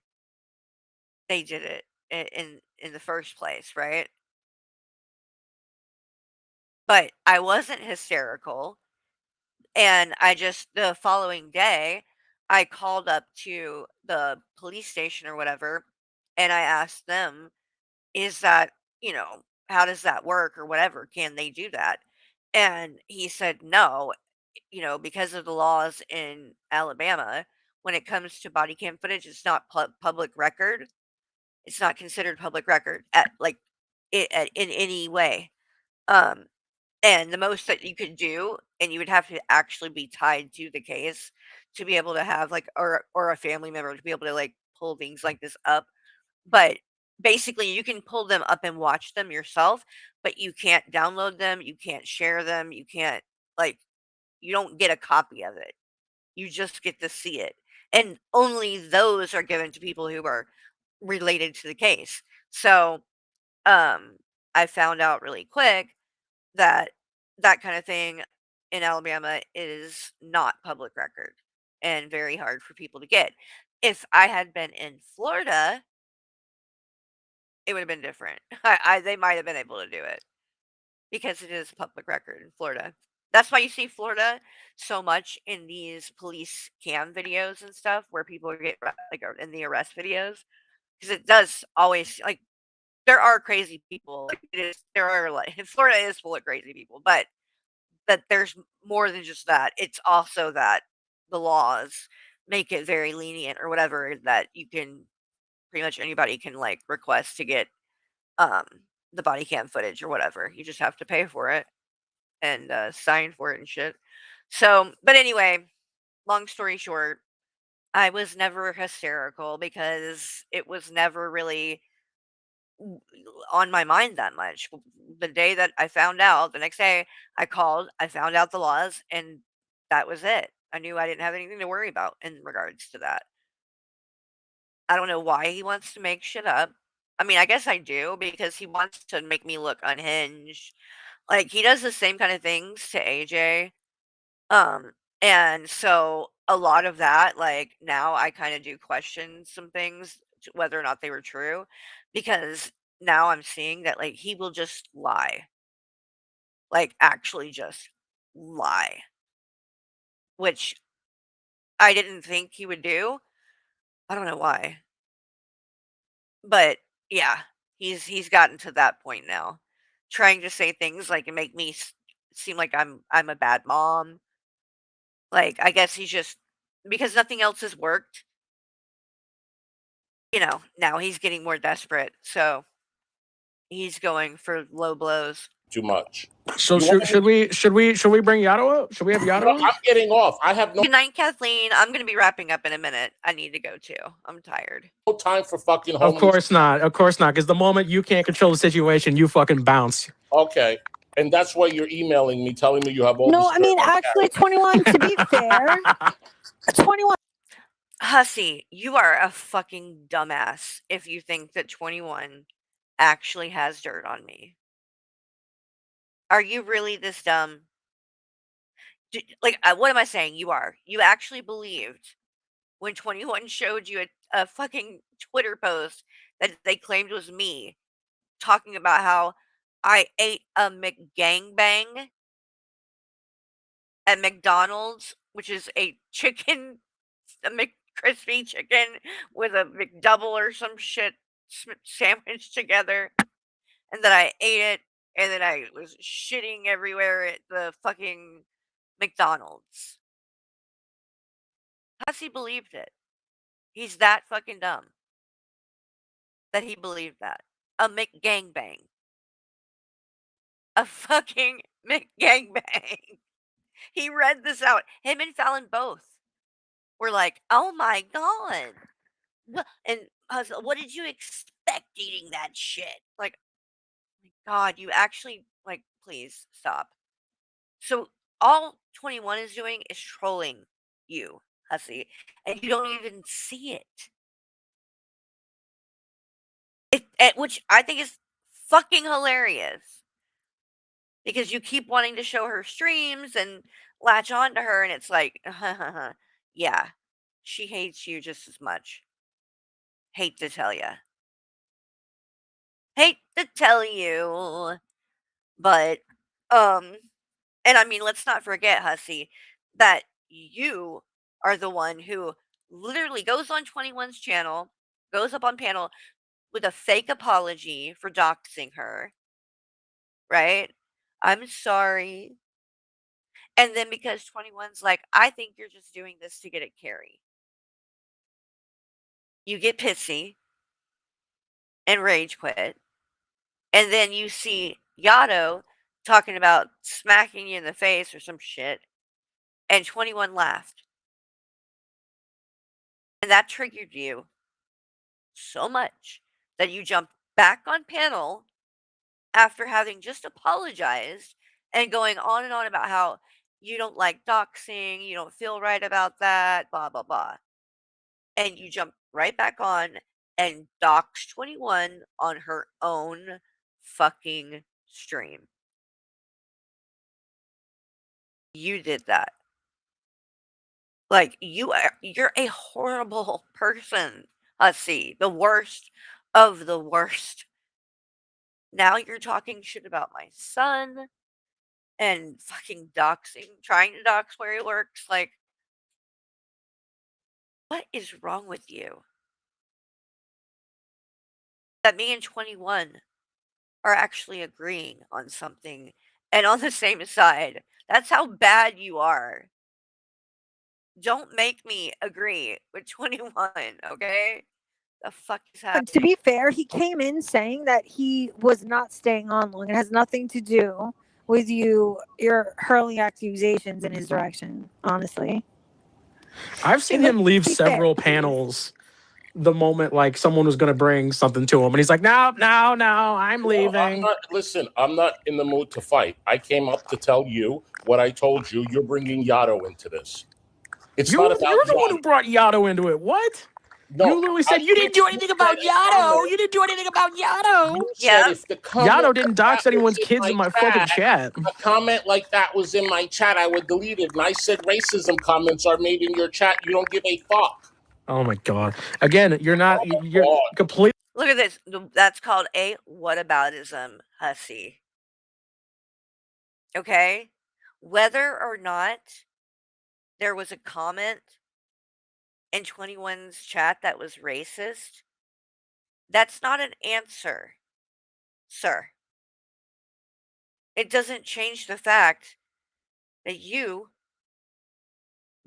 Speaker 2: they did it in the first place, right?" But I wasn't hysterical, and I just the following day, I called up to the police station or whatever, and I asked them, "Is that, how does that work or whatever? Can they do that?" And he said, "No, because of the laws in Alabama, when it comes to body cam footage, it's not public record. It's not considered public record at like in any way." Um, and the most that you could do, and you would have to actually be tied to the case to be able to have like or a family member to be able to like pull things like this up. But basically you can pull them up and watch them yourself, but you can't download them, you can't share them, you can't like you don't get a copy of it. You just get to see it. And only those are given to people who are related to the case. So, um, I found out really quick that that kind of thing in Alabama is not public record and very hard for people to get. If I had been in Florida, it would have been different. They might have been able to do it because it is public record in Florida. That's why you see Florida so much in these police cam videos and stuff where people get like in the arrest videos because it does always like there are crazy people. Like it is, there are like Florida is full of crazy people, but that there's more than just that. It's also that the laws make it very lenient or whatever that you can pretty much anybody can like request to get um the body cam footage or whatever. You just have to pay for it and sign for it and shit. So, but anyway, long story short, I was never hysterical because it was never really w- on my mind that much. The day that I found out, the next day I called, I found out the laws, and that was it. I knew I didn't have anything to worry about in regards to that. I don't know why he wants to make shit up. I mean, I guess I do because he wants to make me look unhinged. Like he does the same kind of things to AJ. Um, and so a lot of that, like now I kind of do question some things whether or not they were true because now I'm seeing that like he will just lie, like actually just lie, which I didn't think he would do. I don't know why, but yeah, he's gotten to that point now, trying to say things like and make me seem like I'm a bad mom. Like I guess he's just because nothing else has worked. Now he's getting more desperate, so he's going for low blows.
Speaker 8: Too much.
Speaker 9: So
Speaker 8: You want me
Speaker 9: should we bring Yato up? Should we have
Speaker 8: No,
Speaker 9: Yato
Speaker 8: I'm
Speaker 9: up?
Speaker 8: getting off. I have
Speaker 2: Good night, Kathleen. I'm gonna be wrapping up in a minute. I need to go too. I'm tired.
Speaker 8: no time for fucking
Speaker 9: Of
Speaker 8: homeless.
Speaker 9: course not. Of course not. Because the moment you can't control the situation, you fucking bounce.
Speaker 8: Okay. And that's why you're emailing me, telling me you have all
Speaker 3: No,
Speaker 8: this.
Speaker 3: I mean, actually, 21, to be fair, 21.
Speaker 2: Hussy, you are a fucking dumbass if you think that 21 actually has dirt on me. Are you really this dumb? Like, what am I saying? You are. You actually believed when 21 showed you a fucking Twitter post that they claimed was me talking about how I ate a McGangbang at McDonald's, which is a chicken, crispy chicken with a McDouble or some shit sandwiched together. And then I ate it, and then I was shitting everywhere at the fucking McDonald's. Hussy believed it. He's that fucking dumb that he believed that. A McGangbang. A fucking McGangbang. He read this out. Him and Fallon both were like, oh my God. And I was like, what did you expect eating that shit? Like, my God, you actually, like, please stop. So all 21 is doing is trolling you, Hussy, and you don't even see it. Which I think is fucking hilarious. Because you keep wanting to show her streams and latch on to her, and it's like, yeah, she hates you just as much. Hate to tell you. Hate to tell you. But, and I mean, let's not forget, Hussy, that you are the one who literally goes on 21's channel, goes up on panel with a fake apology for doxing her, right? I'm sorry. And then because 21's like, I think you're just doing this to get at Carrie. You get pissy and rage quit. And then you see Yato talking about smacking you in the face or some shit. And 21 laughed. And that triggered you so much that you jumped back on panel after having just apologized and going on and on about how you don't like doxing, you don't feel right about that, blah, blah, blah. And you jumped right back on and doxed 21 on her own fucking stream. You did that. Like, you're a horrible person, Hussy. The worst of the worst. Now you're talking shit about my son and fucking doxing, trying to dox where he works. Like, what is wrong with you? That me and 21 are actually agreeing on something and on the same side. That's how bad you are. Don't make me agree with 21, okay? The fuck is happening?
Speaker 3: To be fair, he came in saying that he was not staying on long. It has nothing to do with you're hurling accusations in his direction, honestly.
Speaker 9: I've seen him leave several panels the moment like someone was going to bring something to him, and he's like, no, I'm leaving.
Speaker 8: Listen, I'm not in the mood to fight. I came up to tell you what I told you. You're bringing Yato into this. It's not about
Speaker 9: You're the
Speaker 8: Yato.
Speaker 9: one who brought Yato into it. What?
Speaker 8: No,
Speaker 9: you literally said you didn't do anything about Yato. You didn't do anything about Yato.
Speaker 8: You said if the
Speaker 9: Yato didn't dox anyone's kids in my fucking chat.
Speaker 8: A comment like that was in my chat, I would delete it. And I said racism comments are made in your chat. You don't give a fuck.
Speaker 9: Oh my God. Again, you're not, you're completely.
Speaker 2: Look at this. That's called a whataboutism, Hussy. Okay? Whether or not there was a comment in 21's chat that was racist, that's not an answer, sir. It doesn't change the fact that you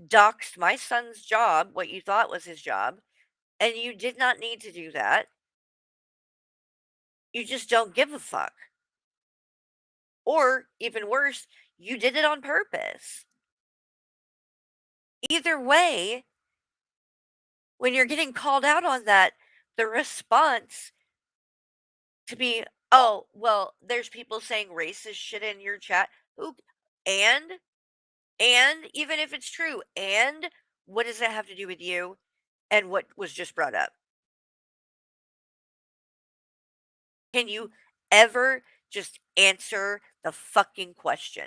Speaker 2: doxed my son's job, what you thought was his job, and you did not need to do that. You just don't give a fuck. Or, even worse, you did it on purpose. Either way, when you're getting called out on that, the response to be, oh, well, there's people saying racist shit in your chat. And even if it's true, and what does that have to do with you and what was just brought up? Can you ever just answer the fucking question?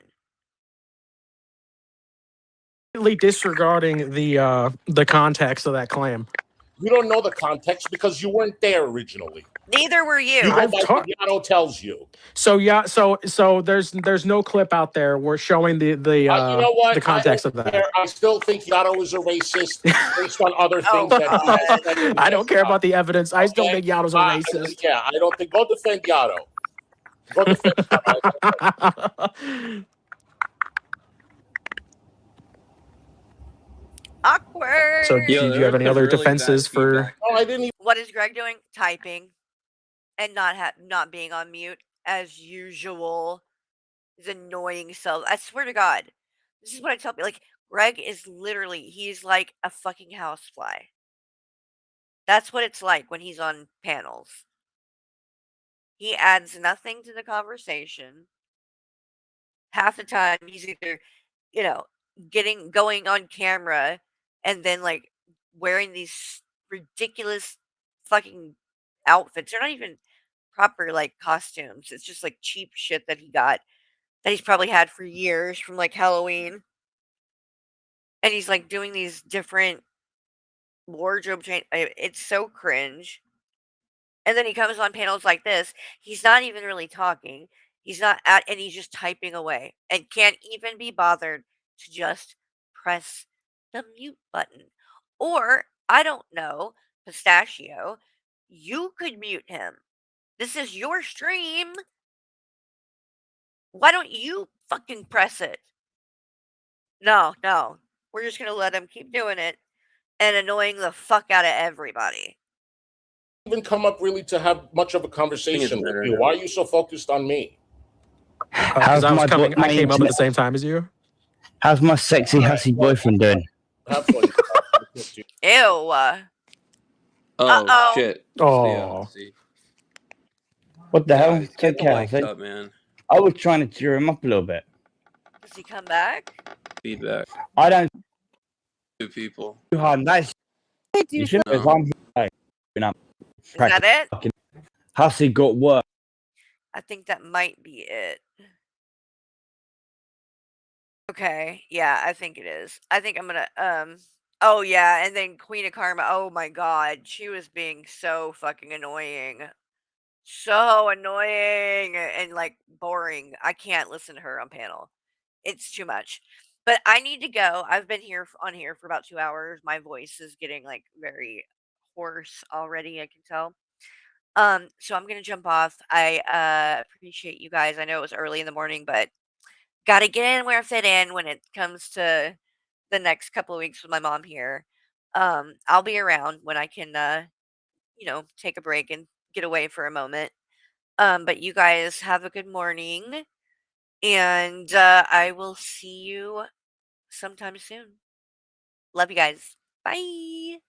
Speaker 9: Disregarding the context of that claim.
Speaker 8: You don't know the context because you weren't there originally.
Speaker 2: Neither were
Speaker 8: You
Speaker 2: you.
Speaker 8: go
Speaker 9: I've
Speaker 8: by
Speaker 9: ta-
Speaker 8: what Yato tells you.
Speaker 9: So yeah, so there's no clip out there. We're showing
Speaker 8: You know what?
Speaker 9: the context
Speaker 8: I
Speaker 9: of
Speaker 8: don't
Speaker 9: that.
Speaker 8: care. I still think Yato is a racist based on other
Speaker 2: Oh
Speaker 8: things that he has
Speaker 2: God.
Speaker 8: said and
Speaker 9: I
Speaker 8: he
Speaker 9: don't
Speaker 8: has
Speaker 9: care
Speaker 8: done.
Speaker 9: about the evidence. I still
Speaker 8: Okay?
Speaker 9: think Yato's a racist.
Speaker 8: Yeah, I don't think. Go defend Yato. Go defend Yato.
Speaker 9: So
Speaker 2: Awkward.
Speaker 7: Yo,
Speaker 9: did
Speaker 7: there
Speaker 9: you have
Speaker 7: was
Speaker 9: any
Speaker 7: some
Speaker 9: other
Speaker 7: really bad
Speaker 9: defenses for?
Speaker 7: feedback
Speaker 8: No, I
Speaker 7: there.
Speaker 8: didn't even.
Speaker 2: What is Greg doing? Typing and not being on mute as usual. His annoying self. I swear to God, this is what I tell people. Like Greg is he's like a fucking housefly. That's what it's like when he's on panels. He adds nothing to the conversation. Half the time he's either, you know, going on camera and then like wearing these ridiculous fucking outfits. They're not even proper like costumes. It's just like cheap shit that he got that he's probably had for years from like Halloween. And he's like doing these different wardrobe change. It's so cringe. And then he comes on panels like this. He's not even really talking. He's not at, and he's just typing away and can't even be bothered to just press the mute button. Or, I don't know, Pistachio, you could mute him. This is your stream. Why don't you fucking press it? No, no. We're just going to let him keep doing it and annoying the fuck out of everybody.
Speaker 8: Even come up really to have much of a
Speaker 7: I think it's
Speaker 8: conversation with
Speaker 7: better
Speaker 8: you.
Speaker 7: now.
Speaker 8: Why are you so focused on me?
Speaker 9: Because I came up at the same time as you.
Speaker 6: How's my sexy hussy boyfriend doing?
Speaker 8: Have fun.
Speaker 2: Ew.
Speaker 7: Oh
Speaker 2: Uh-oh.
Speaker 7: shit.
Speaker 9: Oh,
Speaker 7: See.
Speaker 6: What the hell?
Speaker 7: Guys,
Speaker 6: Take
Speaker 7: get the
Speaker 6: care,
Speaker 7: mics
Speaker 6: Hussy.
Speaker 7: up, man.
Speaker 6: I was trying to cheer him up a little bit.
Speaker 2: Does he come back?
Speaker 7: Feedback.
Speaker 6: I don't
Speaker 7: Two people.
Speaker 6: do hard. That's you should
Speaker 7: No.
Speaker 6: if I'm here.
Speaker 2: Is that it?
Speaker 6: Fucking Hussy got work.
Speaker 2: I think that might be it. Okay. Yeah, I think it is. I think I'm gonna, oh yeah, and then Queen of Karma, oh my god, she was being so fucking annoying. So annoying and, like, boring. I can't listen to her on panel. It's too much. But I need to go. I've been here on here for about 2 hours. My voice is getting, like, very hoarse already, I can tell. So I'm gonna jump off. I appreciate you guys. I know it was early in the morning, but gotta get in where I fit in when it comes to the next couple of weeks with my mom here. I'll be around when I can take a break and get away for a moment. But you guys have a good morning and I will see you sometime soon. Love you guys. Bye.